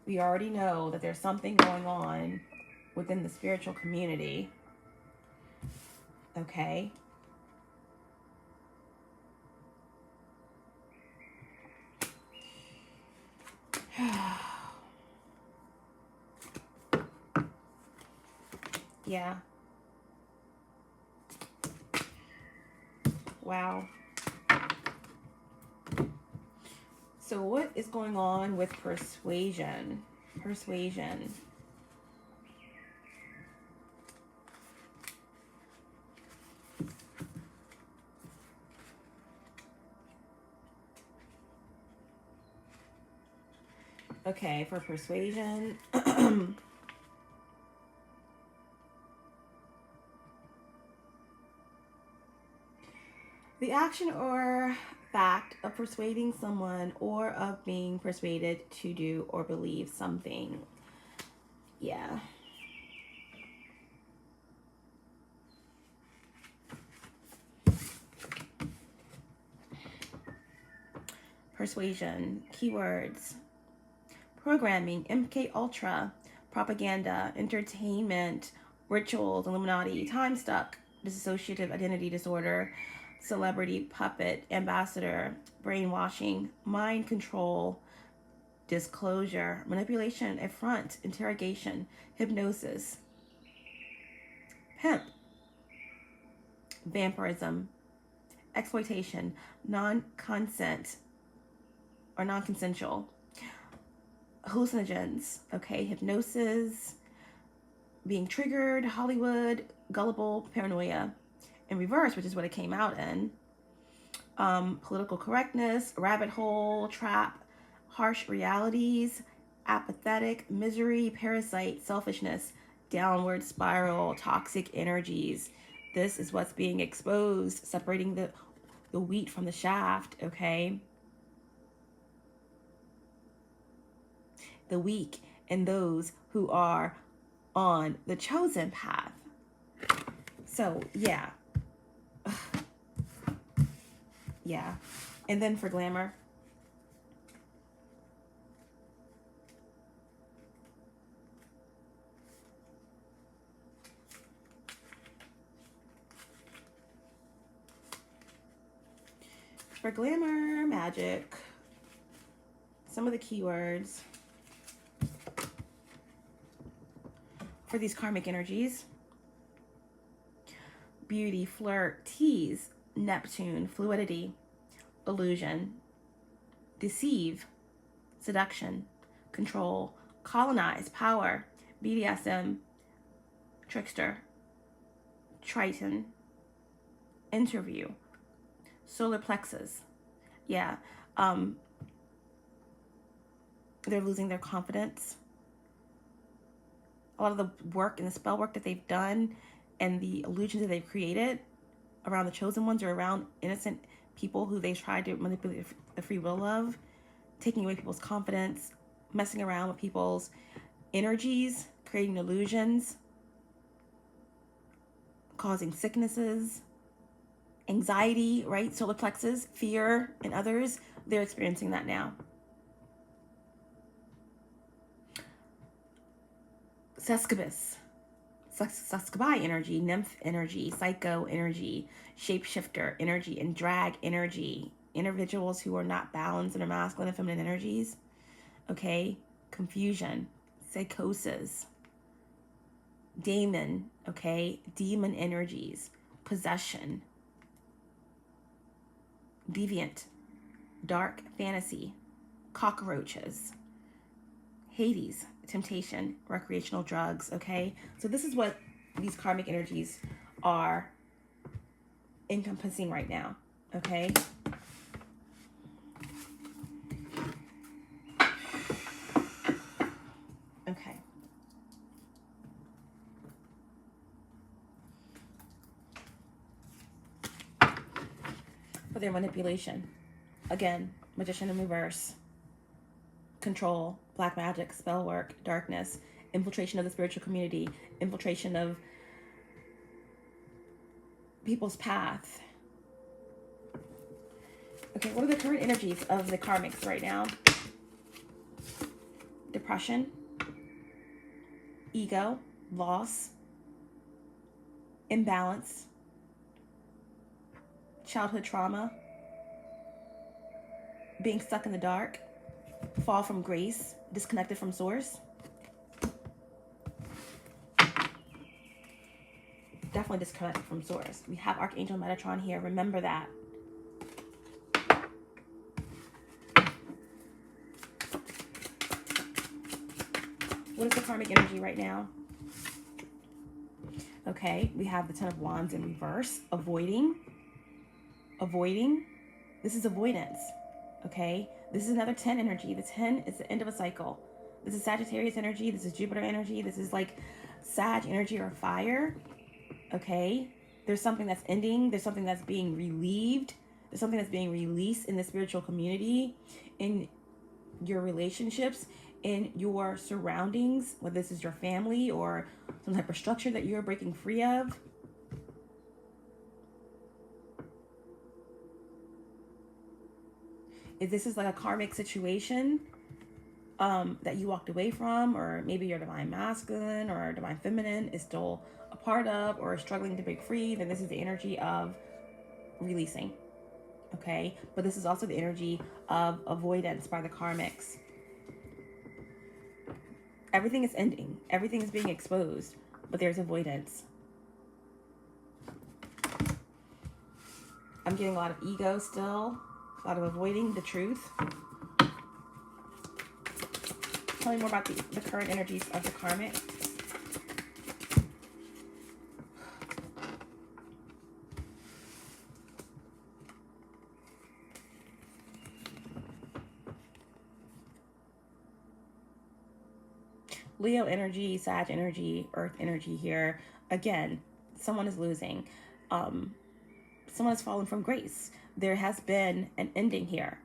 We already know that there's something going on within the spiritual community. Okay. Yeah. Wow. So what is going on with persuasion? Persuasion. Okay, for persuasion. The action or fact of persuading someone or of being persuaded to do or believe something. Yeah. Persuasion. Keywords. Programming, MK Ultra, propaganda, entertainment, rituals, Illuminati, time stuck, dissociative identity disorder, celebrity puppet, ambassador, brainwashing, mind control, disclosure, manipulation, affront, interrogation, hypnosis, pimp, vampirism, exploitation, non-consent or non-consensual, hallucinogens, okay, hypnosis, being triggered, Hollywood, gullible, paranoia. In reverse, which is what it came out in, political correctness, rabbit hole, trap, harsh realities, apathetic, misery, parasite, selfishness, downward spiral, toxic energies. This is what's being exposed, separating the wheat from the shaft, okay? The weak and those who are on the chosen path. So, yeah. Yeah. And then for glamour. For glamour magic, some of the keywords for these karmic energies: beauty, flirt, tease, Neptune, fluidity, illusion, deceive, seduction, control, colonize, power, BDSM, trickster, Triton, interview, solar plexus. Yeah. They're losing their confidence. A lot of the work and the spell work that they've done and the illusions that they've created around the chosen ones or around innocent people who they tried to manipulate the free will of, taking away people's confidence, messing around with people's energies, creating illusions, causing sicknesses, anxiety, right? Solar plexus, fear, and others, they're experiencing that now. Succubus energy, nymph energy, psycho energy, shapeshifter energy, and drag energy. Individuals who are not balanced in their masculine and feminine energies. Okay? Confusion, psychosis, daemon, okay? Demon energies, possession, deviant, dark fantasy, cockroaches, Hades, temptation, recreational drugs, okay? So this is what these karmic energies are encompassing right now. Okay. Okay. For their manipulation. Again, magician in reverse. Control, black magic, spell work, darkness, infiltration of the spiritual community, infiltration of people's path. Okay, what are the current energies of the karmics right now? Depression, ego, loss, imbalance, childhood trauma, being stuck in the dark, fall from grace, disconnected from source. Definitely disconnected from source. We have Archangel Metatron here. Remember that. What is the karmic energy right now? Okay, we have the Ten of Wands in reverse. Avoiding. This is avoidance. Okay, this is another 10 energy. The 10 is the end of a cycle. This is Sagittarius energy. This is Jupiter energy. This is like Sag energy or fire. Okay, there's something that's ending. There's something that's being relieved. There's something that's being released in the spiritual community, in your relationships, in your surroundings, whether this is your family or some type of structure that you're breaking free of. If this is like a karmic situation that you walked away from, or maybe your divine masculine or divine feminine is still a part of or struggling to break free, then this is the energy of releasing. Okay, but this is also the energy of avoidance by the karmics. Everything is ending. Everything is being exposed, but there's avoidance. I'm getting a lot of ego still, a lot of avoiding the truth. Tell me more about the current energies of the karmic. Leo energy, Sag energy, Earth energy here. Again, someone is losing. Someone has fallen from grace. There has been an ending here.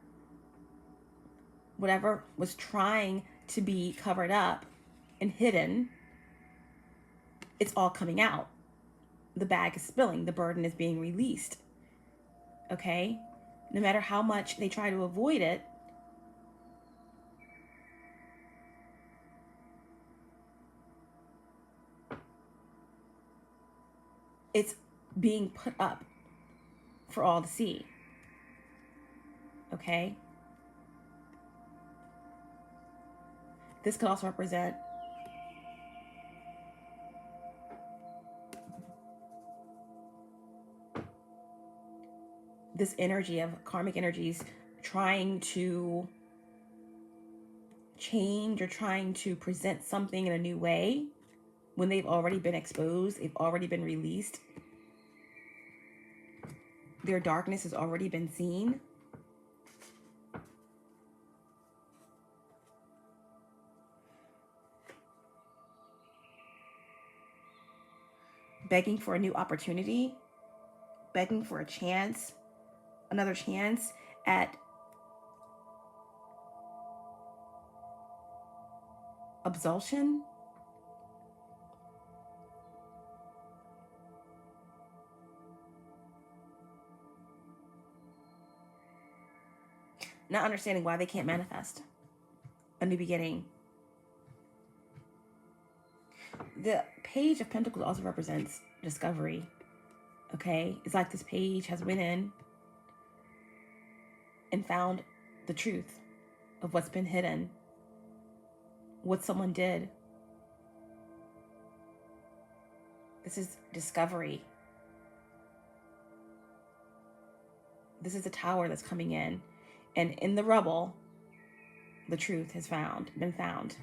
Whatever was trying to be covered up and hidden, it's all coming out. The bag is spilling. The burden is being released. Okay? No matter how much they try to avoid it, it's being put up for all to see. Okay? This could also represent this energy of karmic energies trying to change or trying to present something in a new way when they've already been exposed, they've already been released. Their darkness has already been seen. Begging for a new opportunity, begging for a chance, another chance at absolution. Not understanding why they can't manifest a new beginning. The Page of Pentacles also represents discovery. Okay? It's like this page has went in and found the truth of what's been hidden, what someone did. This is discovery. This is the tower that's coming in. And in the rubble, the truth has been found.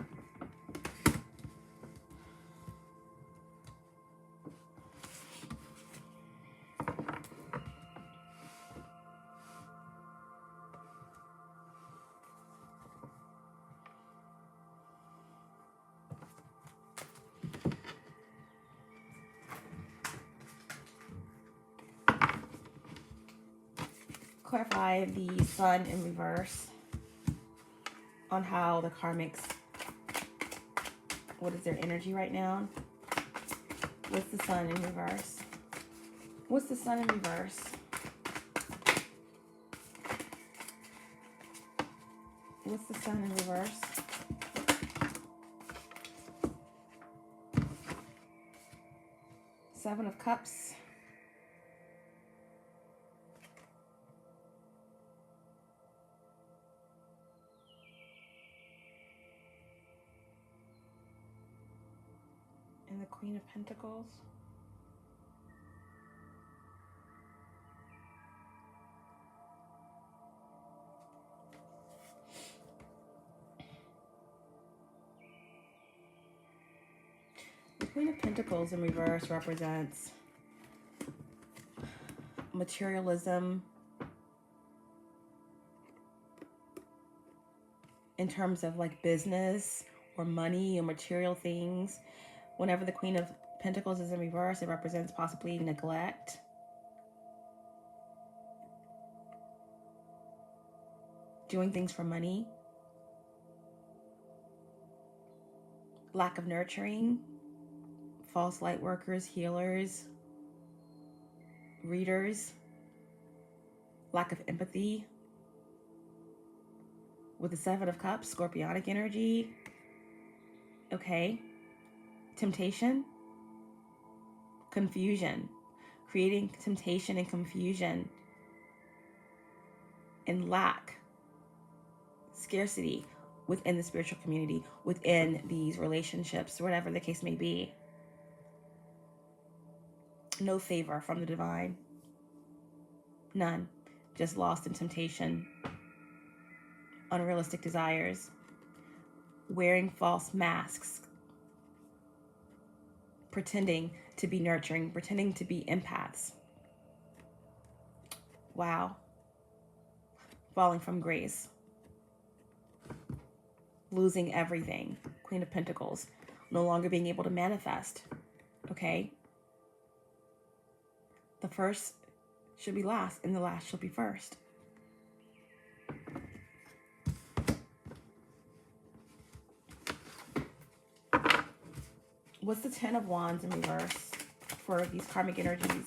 clarify the sun in reverse on how the Karmics, what is their energy right now? What's the sun in reverse? What's the sun in reverse? What's the sun in reverse? Seven of Cups. And the Queen of Pentacles. The Queen of Pentacles in reverse represents materialism in terms of like business or money or material things. Whenever the Queen of Pentacles is in reverse, it represents possibly neglect. Doing things for money. Lack of nurturing. False light workers, healers, readers. Lack of empathy. With the Seven of Cups, Scorpionic energy. Okay. Temptation. Confusion. Creating temptation and confusion. And lack. Scarcity within the spiritual community, within these relationships, whatever the case may be. No favor from the divine. None. Just lost in temptation. Unrealistic desires. Wearing false masks. Pretending to be nurturing. Pretending to be empaths. Wow. Falling from grace. Losing everything. Queen of Pentacles. No longer being able to manifest. Okay? The first should be last, and the last shall be first. What's the Ten of Wands in reverse for these karmic energies?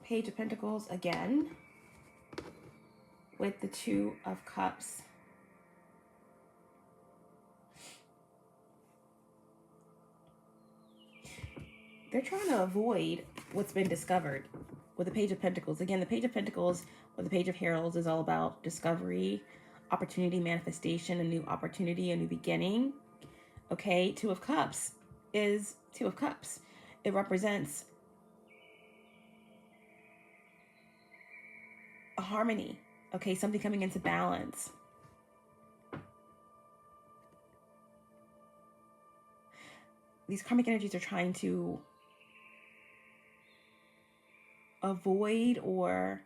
Page of Pentacles again, with the Two of Cups. They're trying to avoid what's been discovered with the Page of Pentacles. Again, the Page of Pentacles or the Page of Heralds is all about discovery, opportunity, manifestation, a new opportunity, a new beginning. Okay, Two of Cups is Two of Cups. It represents a harmony. Okay, something coming into balance. These karmic energies are trying to avoid or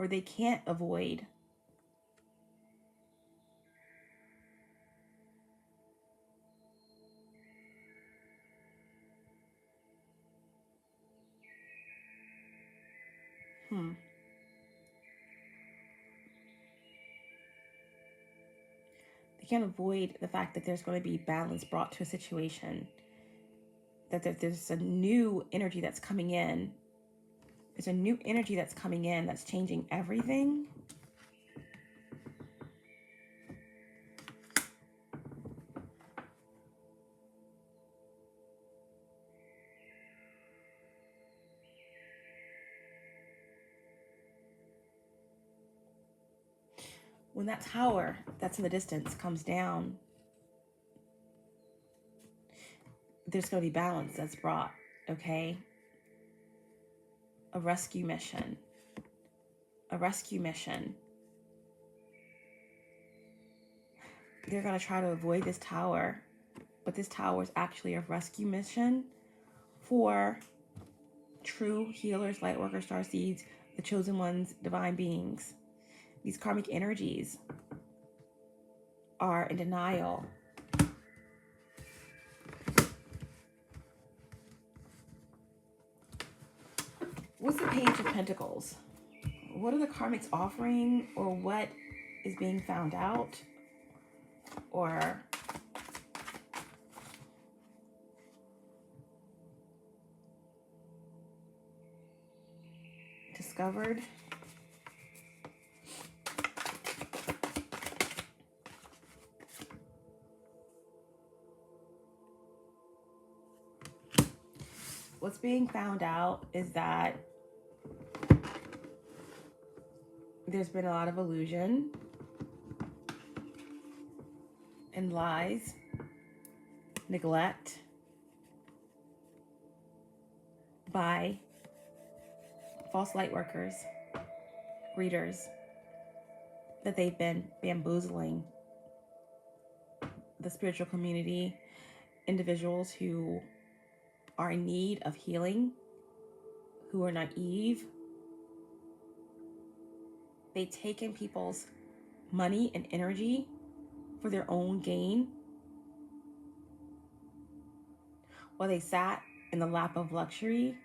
they can't avoid they can't avoid the fact that there's going to be balance brought to a situation, that there's a new energy that's coming in. There's a new energy that's coming in that's changing everything. When that tower that's in the distance comes down, there's going to be balance that's brought, okay? A rescue mission. A rescue mission. They're going to try to avoid this tower, but this tower is actually a rescue mission for true healers, light workers, star seeds, the chosen ones, divine beings. These karmic energies are in denial. What's the Page of Pentacles? What are the karmics offering, or what is being found out, or discovered? What's being found out is that there's been a lot of illusion and lies, neglect by false light workers, readers, that they've been bamboozling the spiritual community, individuals who are in need of healing, who are naive. They've taken people's money and energy for their own gain, while they sat in the lap of luxury.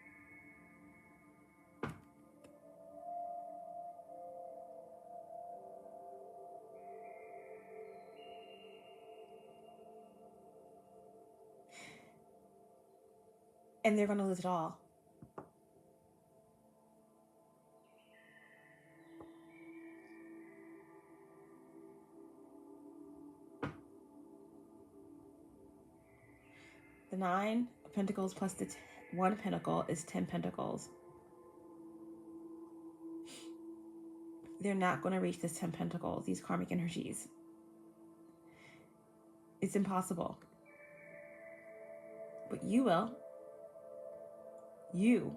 And they're going to lose it all. The 9 of Pentacles plus the 1 Pentacle is 10 Pentacles. They're not going to reach this 10 Pentacles, these karmic energies. It's impossible. But you will. You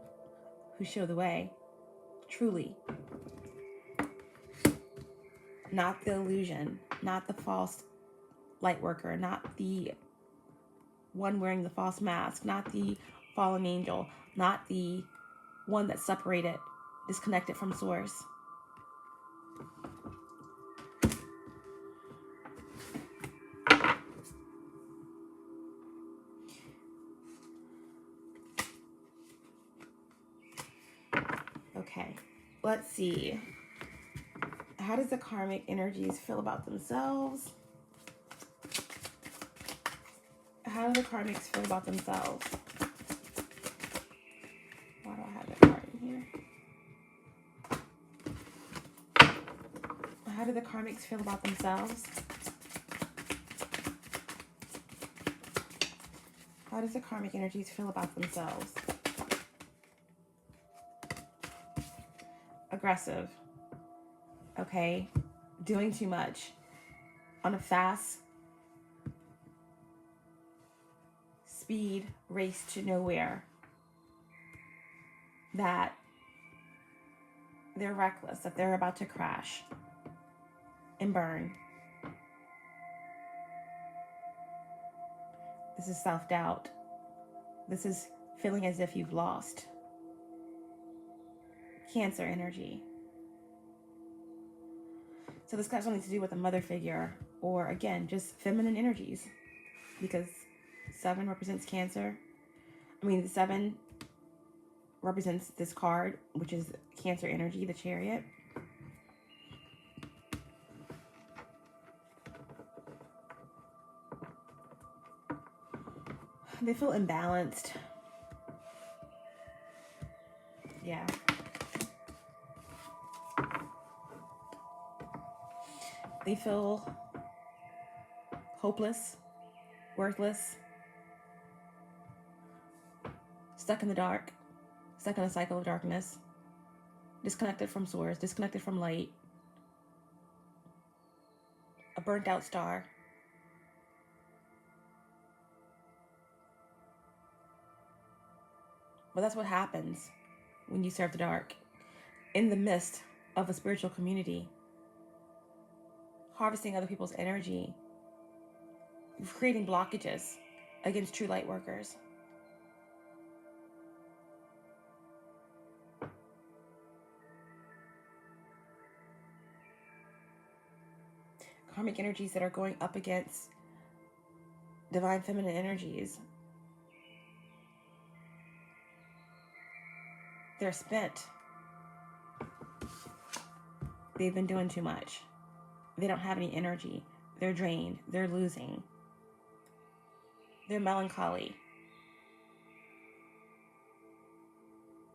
who show the way, truly. Not the illusion, not the false light worker, not the one wearing the false mask, not the fallen angel, not the one that's separated, disconnected from source. Okay, let's see. How does the karmic energies feel about themselves? How do the karmics feel about themselves? Why do I have that card in here? How do the karmics feel about themselves? How does the karmic energies feel about themselves? Aggressive. Okay. Doing too much. On a fast speed race to nowhere. That they're reckless, that they're about to crash and burn. This is self-doubt. This is feeling as if you've lost. Cancer energy. So this got something to do with a mother figure, or again, just feminine energies, because 7 represents Cancer. I mean, the 7 represents this card, which is Cancer energy, the Chariot. They feel imbalanced. Yeah. They feel hopeless, worthless, stuck in the dark, stuck in a cycle of darkness, disconnected from source, disconnected from light, a burnt out star. But that's what happens when you serve the dark. In the midst of a spiritual community, harvesting other people's energy, creating blockages against true light workers. karmic energies that are going up against divine feminine energies, they're spent. They've been doing too much. They don't have any energy. They're drained. They're losing. They're melancholy.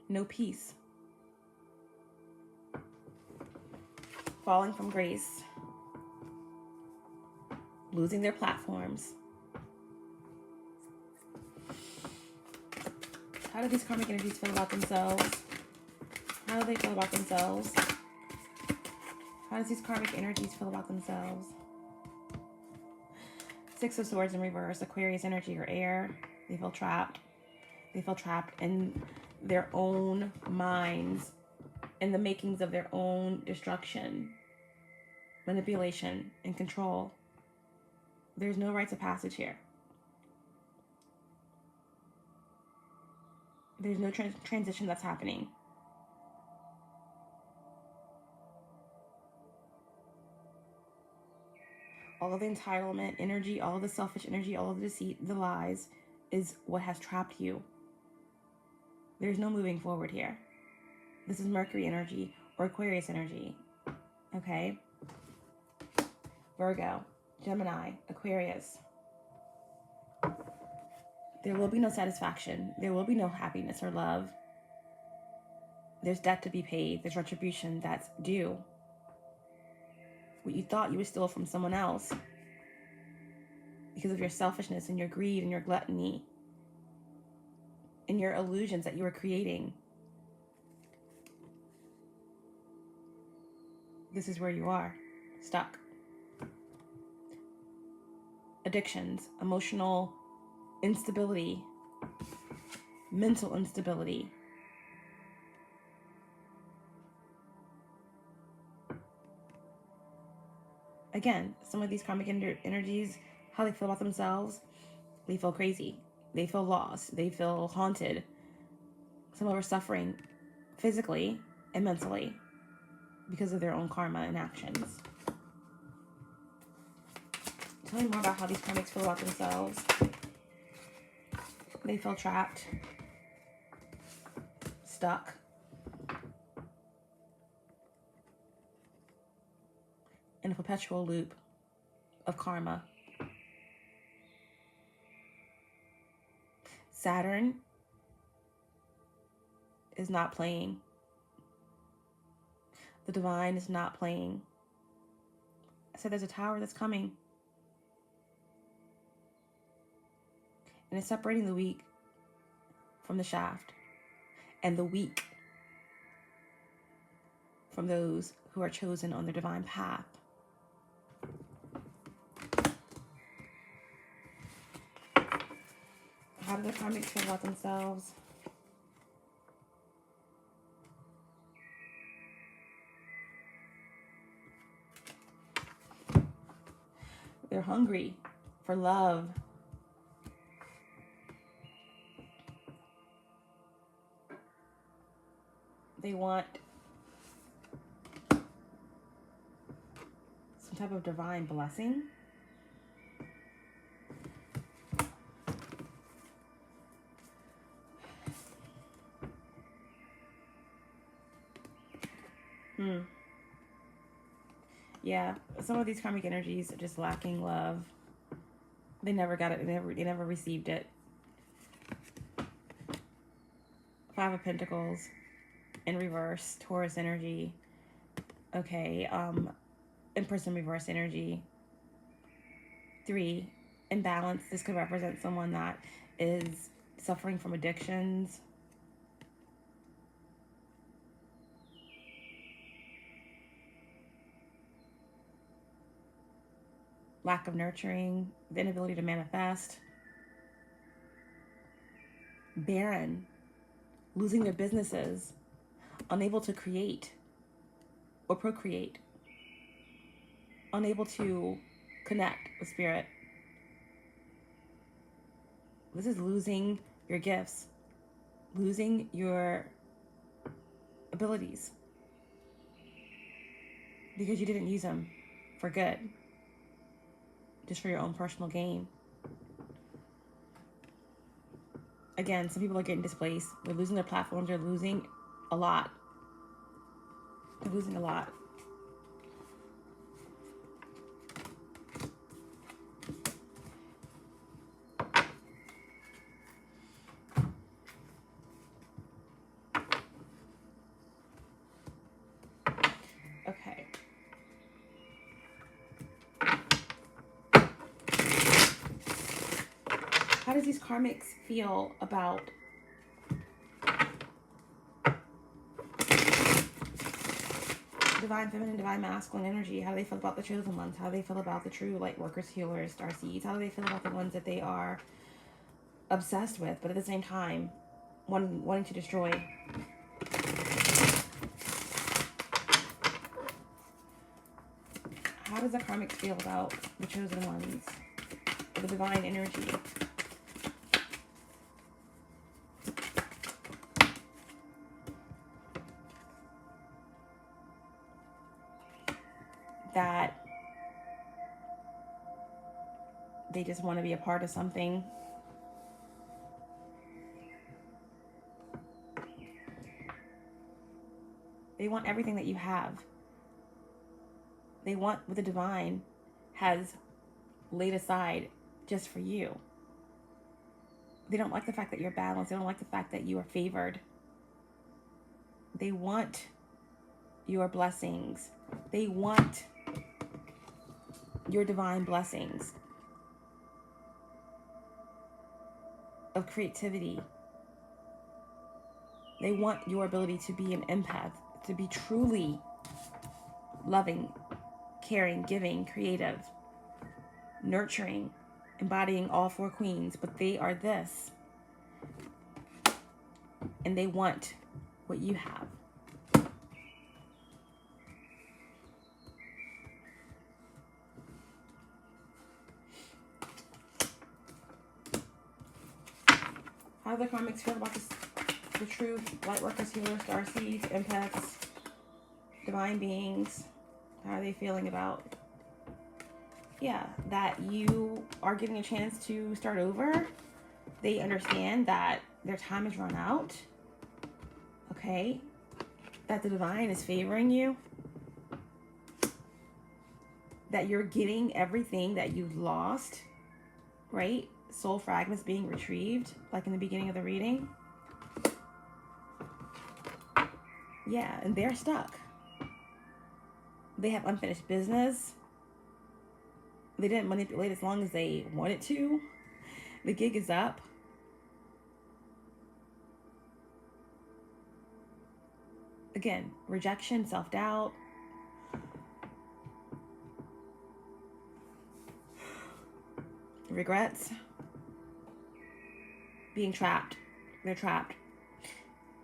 No peace. Falling from grace. Losing their platforms. How do these karmic energies feel about themselves? How do they feel about themselves? How does these karmic energies feel about themselves? Six of Swords in reverse, Aquarius energy or air. They feel trapped. They feel trapped in their own minds, in the makings of their own destruction, manipulation, and control. There's no rites of passage here. There's no transition that's happening. All of the entitlement energy, all of the selfish energy, all of the deceit, the lies is what has trapped you. There's no moving forward here. This is Mercury energy or Aquarius energy. Okay? Virgo, Gemini, Aquarius. There will be no satisfaction. There will be no happiness or love. There's debt to be paid. There's retribution that's due. What you thought you would steal from someone else because of your selfishness and your greed and your gluttony and your illusions that you were creating. This is where you are, stuck. Addictions, emotional instability, mental instability. Again, some of these karmic energies, how they feel about themselves, they feel crazy. They feel lost. They feel haunted. Some are suffering physically and mentally because of their own karma and actions. Tell me more about how these karmics feel about themselves. They feel trapped, stuck, in a perpetual loop of karma. Saturn is not playing. The divine is not playing. I said there's a tower that's coming. And it's separating the weak from the shaft, and the weak from those who are chosen on their divine path. How do the karmics feel about themselves? They're hungry for love. They want some type of divine blessing. Yeah, some of these karmic energies are just lacking love. They never got it. They never received it. Five of Pentacles in reverse, Taurus energy. Okay, Empress in reverse energy. 3, imbalance. This could represent someone that is suffering from addictions. Lack of nurturing, the inability to manifest. Barren, losing their businesses, unable to create or procreate, unable to connect with spirit. This is losing your gifts, losing your abilities because you didn't use them for good. just for your own personal gain. Again, some people are getting displaced. They're losing their platforms. They're losing a lot. They're losing a lot. Okay. How does these karmics feel about divine feminine, divine masculine energy? How do they feel about the chosen ones? How do they feel about the true light workers, healers, star seeds? How do they feel about the ones that they are obsessed with, but at the same time wanting to destroy? How does the karmics feel about the chosen ones, the divine energy? That they just want to be a part of something. They want everything that you have. They want what the divine has laid aside just for you. They don't like the fact that you're balanced. They don't like the fact that you are favored. They want your blessings. They want your divine blessings of creativity. They want your ability to be an empath, to be truly loving, caring, giving, creative, nurturing, embodying all four queens. But they are this, and they want what you have. How do the karmics feel about this? The true light workers, healers, star seeds, empaths, divine beings. How are they feeling about, that you are getting a chance to start over? They understand that their time has run out. Okay? That the divine is favoring you. That you're getting everything that you lost, right? Soul fragments being retrieved, like in the beginning of the reading. Yeah, and they're stuck. They have unfinished business. They didn't manipulate as long as they wanted to. The gig is up. Again, rejection, self-doubt. Regrets. Being trapped. They're trapped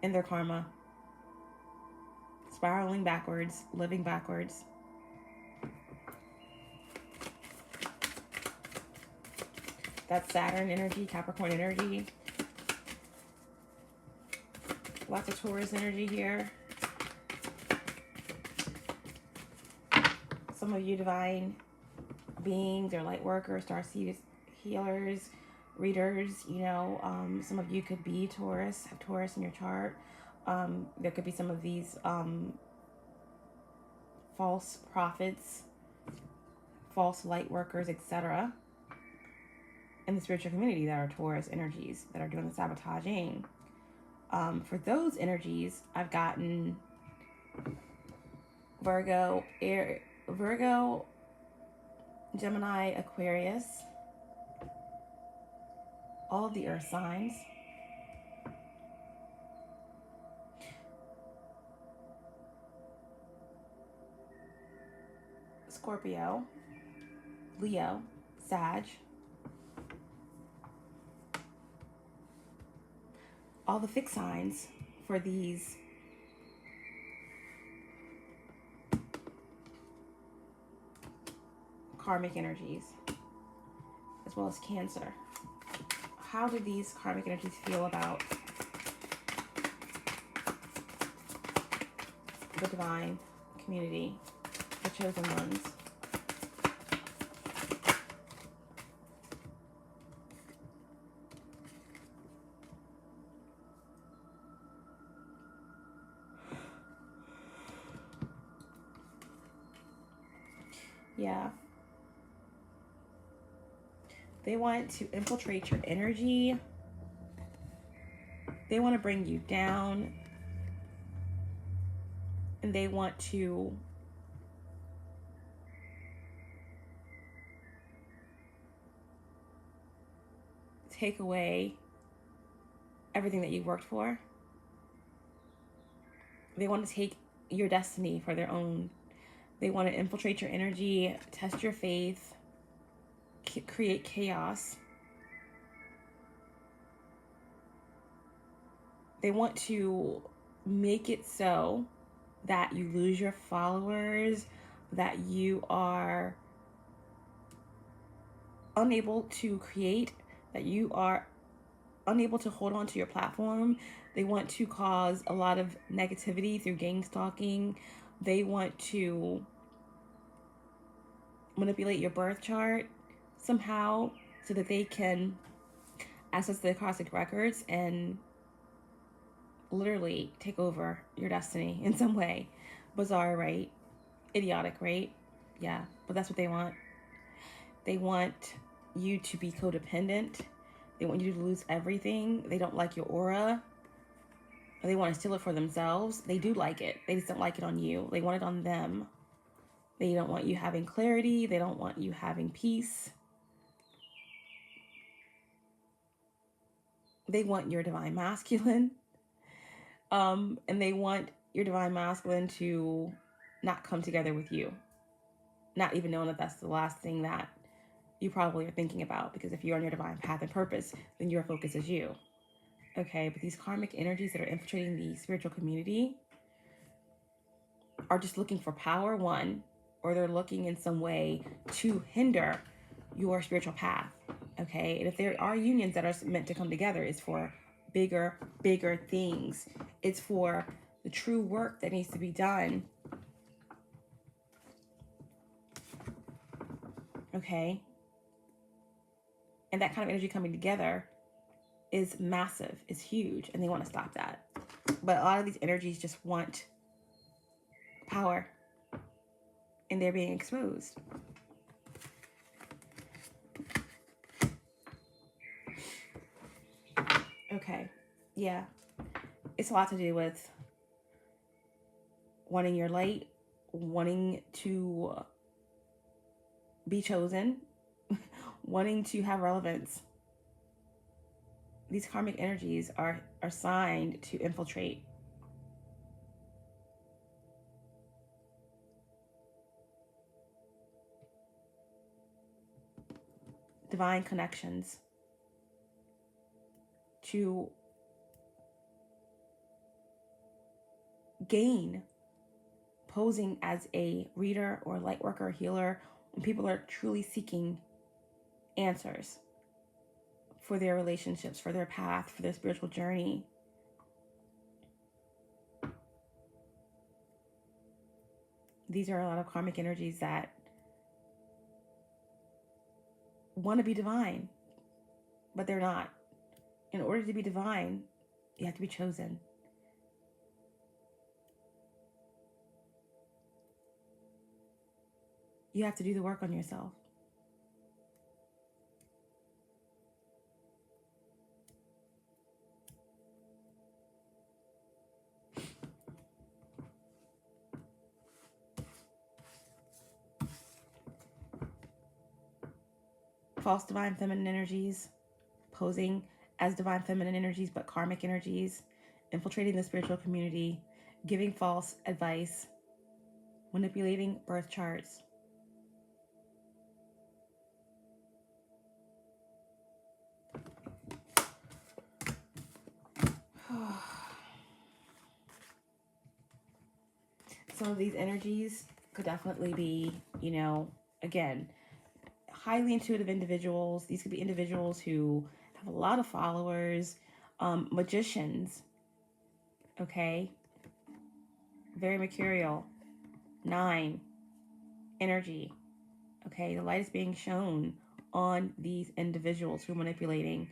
in their karma. Spiraling backwards, living backwards. That's Saturn energy, Capricorn energy. Lots of Taurus energy here. Some of you divine beings or light workers, star seeds, healers, readers, some of you could be Taurus, have Taurus in your chart. There could be some of these false prophets, false light workers, etc. in the spiritual community that are Taurus energies that are doing the sabotaging. For those energies, I've gotten Virgo, Gemini, Aquarius, all of the earth signs. Scorpio, Leo, Sag. All the fixed signs for these karmic energies, as well as Cancer. How do these karmic energies feel about the divine community, the chosen ones? Yeah. They want to infiltrate your energy. They want to bring you down. And they want to take away everything that you worked for. They want to take your destiny for their own. They want to infiltrate your energy, test your faith, create chaos. They want to make it so that you lose your followers, that you are unable to create, that you are unable to hold on to your platform. They want to cause a lot of negativity through gang stalking. They want to manipulate your birth chart somehow so that they can access the Akashic records and literally take over your destiny in some way. Bizarre, right? Idiotic, right? Yeah, but that's what they want. They want you to be codependent. They want you to lose everything. They don't like your aura. They want to steal it for themselves. They do like it. They just don't like it on you. They want it on them. They don't want you having clarity. They don't want you having peace. They want your divine masculine. And they want your divine masculine to not come together with you. Not even knowing that that's the last thing that you probably are thinking about. Because if you're on your divine path and purpose, then your focus is you. Okay, but these karmic energies that are infiltrating the spiritual community are just looking for power, one, or they're looking in some way to hinder your spiritual path. Okay, and if there are unions that are meant to come together, it's for bigger things. It's for the true work that needs to be done. Okay, and that kind of energy coming together is massive, is huge, and they want to stop that. But a lot of these energies just want power, and they're being exposed. Okay, yeah, it's a lot to do with wanting your light, wanting to be chosen, wanting to have relevance. These karmic energies are signed to infiltrate. Divine connections, to gain posing as a reader or light worker or healer when people are truly seeking answers for their relationships, for their path, for their spiritual journey. These are a lot of karmic energies that want to be divine, but they're not. In order to be divine, you have to be chosen. You have to do the work on yourself. False divine feminine energies, posing as divine feminine energies, but karmic energies, infiltrating the spiritual community, giving false advice, manipulating birth charts. Some of these energies could definitely be, again, highly intuitive individuals. These could be individuals who have a lot of followers, magicians, okay? Very mercurial. 9, energy, okay? The light is being shown on these individuals who are manipulating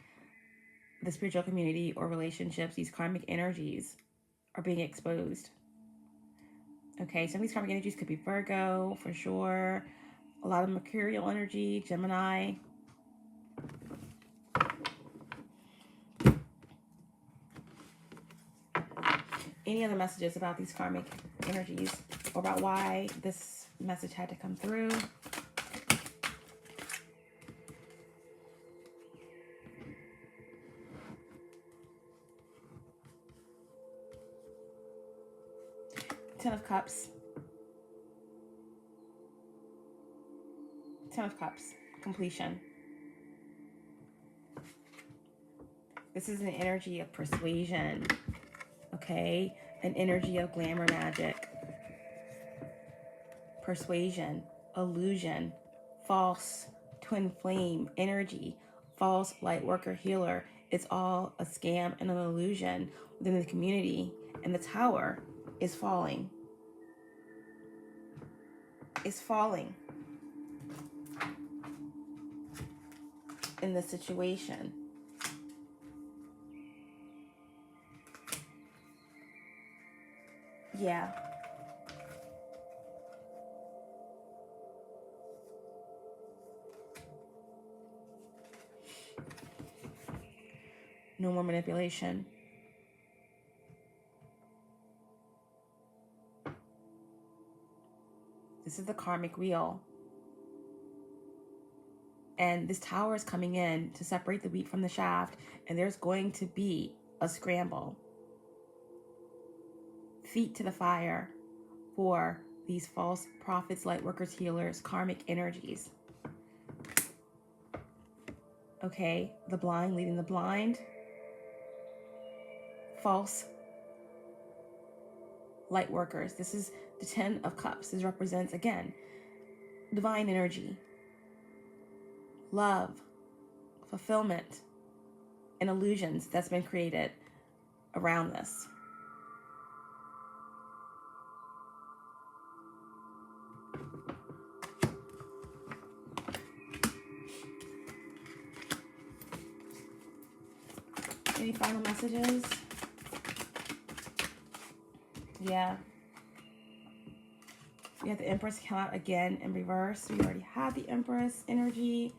the spiritual community or relationships. These karmic energies are being exposed. Okay, some of these karmic energies could be Virgo, for sure. A lot of mercurial energy, Gemini. Any other messages about these karmic energies or about why this message had to come through? Ten of Cups. Ten of Cups. Completion. This is an energy of persuasion. Okay? An energy of glamour magic. Persuasion. Illusion. False twin flame energy. False light worker healer. It's all a scam and an illusion within the community. And the tower is falling. Is falling in this situation. Yeah. No more manipulation. This is the karmic wheel. And this tower is coming in to separate the wheat from the shaft. And there's going to be a scramble. Feet to the fire for these false prophets, light workers, healers, karmic energies. Okay, the blind leading the blind. False light workers. This is the 10 of Cups. This represents, again, divine energy, love, fulfillment, and illusions that's been created around this. Any final messages? Yeah. We have the Empress come out again in reverse. We already had the Empress energy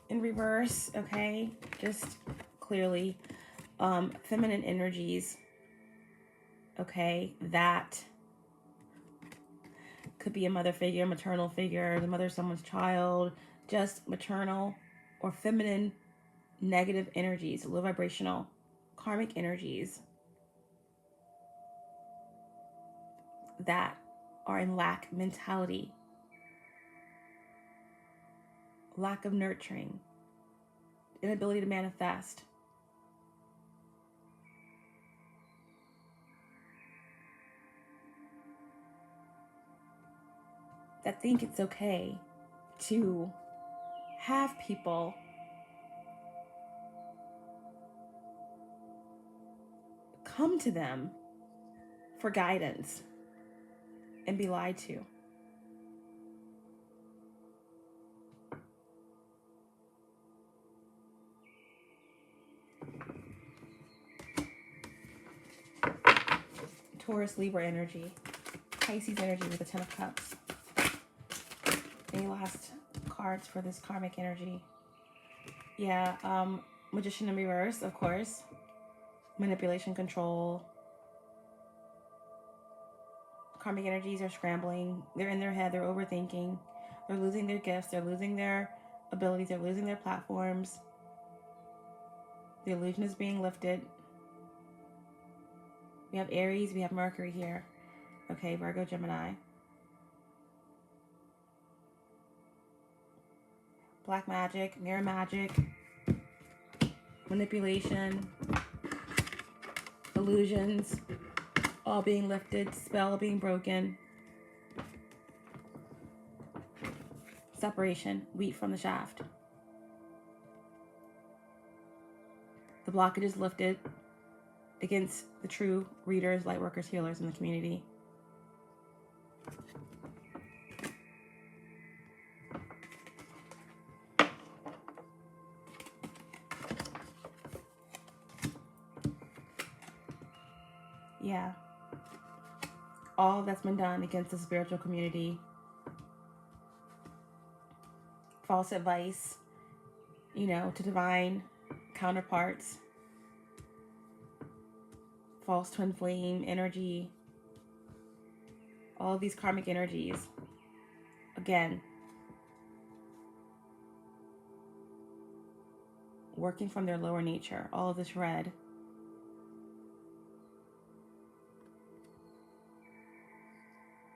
in reverse, okay? Just clearly feminine energies, okay? That could be a mother figure, maternal figure, the mother of someone's child, just maternal or feminine negative energies, low vibrational, karmic energies that are in lack mentality, lack of nurturing, inability to manifest. That think it's okay to have people come to them for guidance and be lied to. Taurus, Libra energy, Pisces energy with the 10 of Cups. Any last cards for this karmic energy? Yeah, Magician in reverse, of course. Manipulation, control. Karmic energies are scrambling. They're in their head. They're overthinking. They're losing their gifts. They're losing their abilities. They're losing their platforms. The illusion is being lifted. We have Aries. We have Mercury here. Okay, Virgo, Gemini. Black magic, mirror magic, manipulation, illusions, all being lifted, spell being broken, separation, wheat from the shaft. The blockage is lifted against the true readers, light workers, healers in the community. Yeah. All that's been done against the spiritual community false advice, you know, to divine counterparts, false twin flame energy, all of these karmic energies. Again, working from their lower nature, all of this red.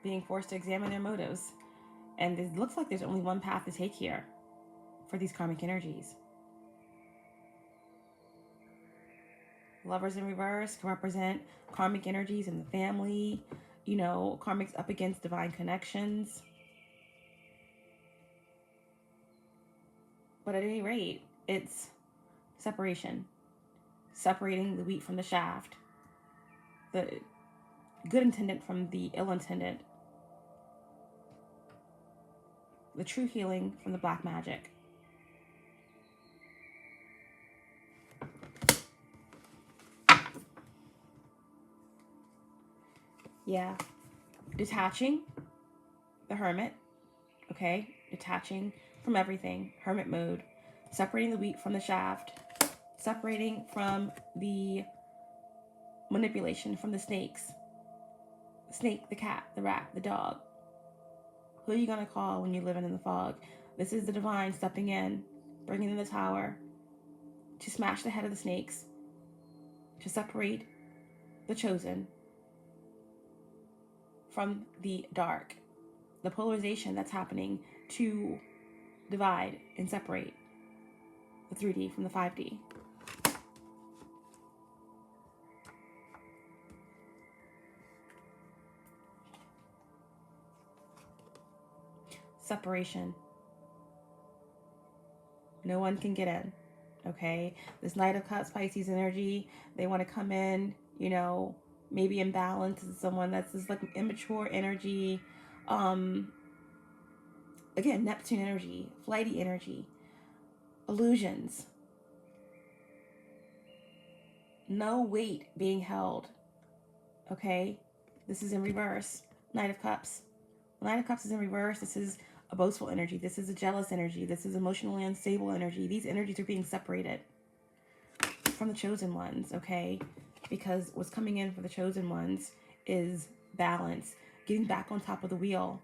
Being forced to examine their motives. And it looks like there's only one path to take here for these karmic energies. Lovers in reverse can represent karmic energies in the family, you know, karmics up against divine connections. But at any rate, it's separation. Separating the wheat from the shaft. The good intendant from the ill intendant. The true healing from the black magic. Yeah. Detaching, the hermit, okay? Detaching from everything, hermit mode. Separating the wheat from the shaft. Separating from the manipulation, from the snakes. The snake, the cat, the rat, the dog. Who are you going to call when you're living in the fog? This is the divine stepping in, bringing in the tower to smash the head of the snakes, to separate the chosen from the dark, the polarization that's happening to divide and separate the 3D from the 5D. Separation. No one can get in, okay? This Knight of Cups, Pisces energy, they want to come in, you know, maybe imbalance to someone that's this like immature energy. Again, Neptune energy, flighty energy, illusions. No weight being held, okay? This is in reverse. Knight of Cups. Knight of Cups is in reverse. This is a boastful energy. This is a jealous energy. This is emotionally unstable energy. These energies are being separated from the chosen ones, okay? Because what's coming in for the chosen ones is balance, getting back on top of the wheel.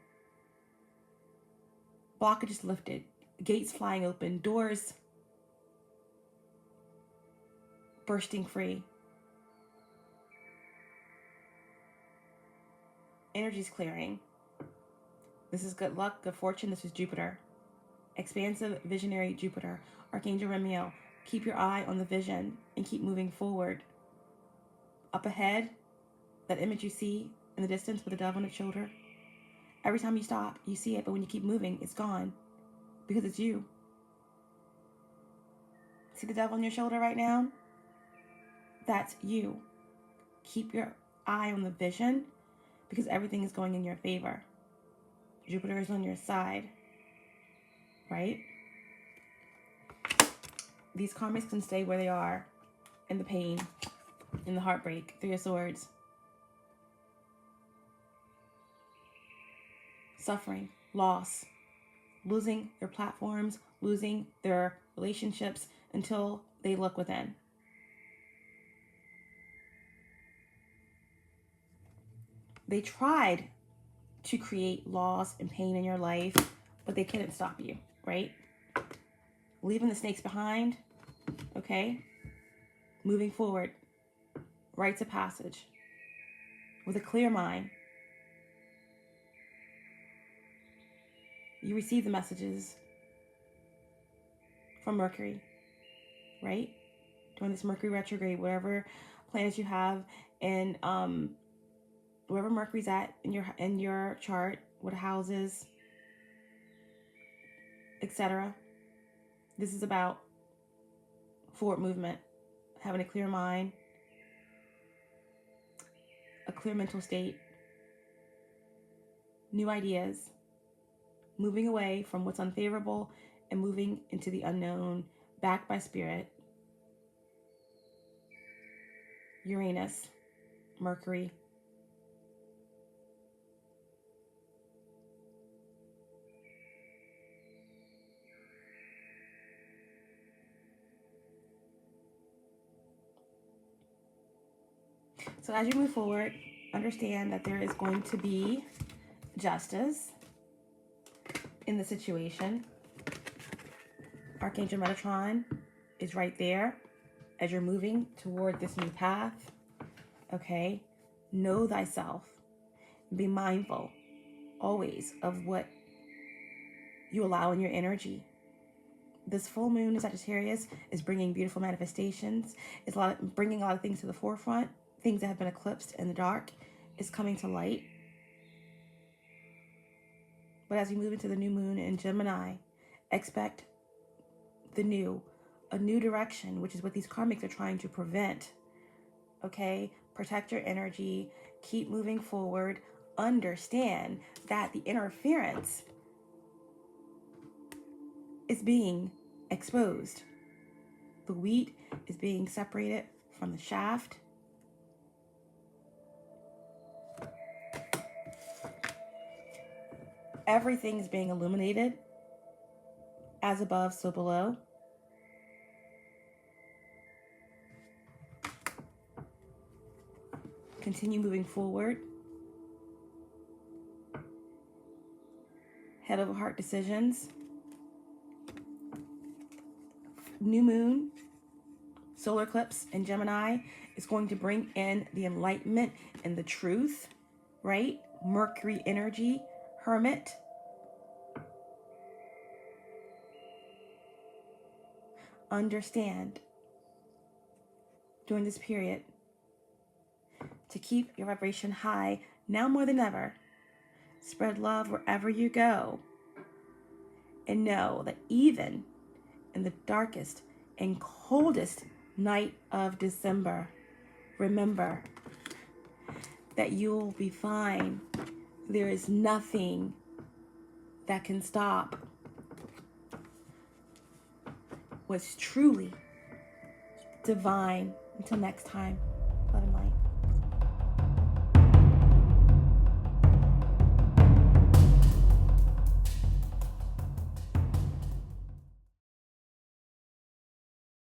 Blockages lifted, gates flying open, doors bursting free. Energy's clearing. This is good luck, good fortune. This is Jupiter. Expansive, visionary Jupiter. Archangel Remiel. Keep your eye on the vision and keep moving forward. Up ahead, that image you see in the distance with a dove on its shoulder. Every time you stop, you see it, but when you keep moving, it's gone because it's you. See the dove on your shoulder right now? That's you. Keep your eye on the vision because everything is going in your favor. Jupiter is on your side, right? These karmics can stay where they are in the pain, in the heartbreak. 3 of Swords. Suffering, loss, losing their platforms, losing their relationships until they look within. They tried to create loss and pain in your life, but they couldn't stop you, right? Leaving the snakes behind, okay? Moving forward, rites of passage, with a clear mind. You receive the messages from Mercury, right? During this Mercury retrograde, whatever planets you have, and wherever Mercury's at in your chart, what houses, etc. This is about forward movement, having a clear mind, a clear mental state, new ideas, moving away from what's unfavorable and moving into the unknown, backed by spirit. Uranus, Mercury. So as you move forward, understand that there is going to be justice in the situation. Archangel Metatron is right there as you're moving toward this new path. Okay? Know thyself. Be mindful always of what you allow in your energy. This full moon in Sagittarius is bringing beautiful manifestations. It's bringing a lot of things to the forefront. Things that have been eclipsed in the dark is coming to light. But as you move into the new moon in Gemini, expect the new, a new direction, which is what these karmics are trying to prevent. Okay? Protect your energy. Keep moving forward. Understand that the interference is being exposed. The wheat is being separated from the shaft. Everything is being illuminated. As above, so below. Continue moving forward. Head over heart decisions. New moon, solar eclipse in Gemini is going to bring in the enlightenment and the truth, right? Mercury energy, hermit. Understand during this period to keep your vibration high now more than ever. Spread love wherever you go. And know that even in the darkest and coldest night of December, remember that you'll be fine. There is nothing that can stop what's truly divine. Until next time.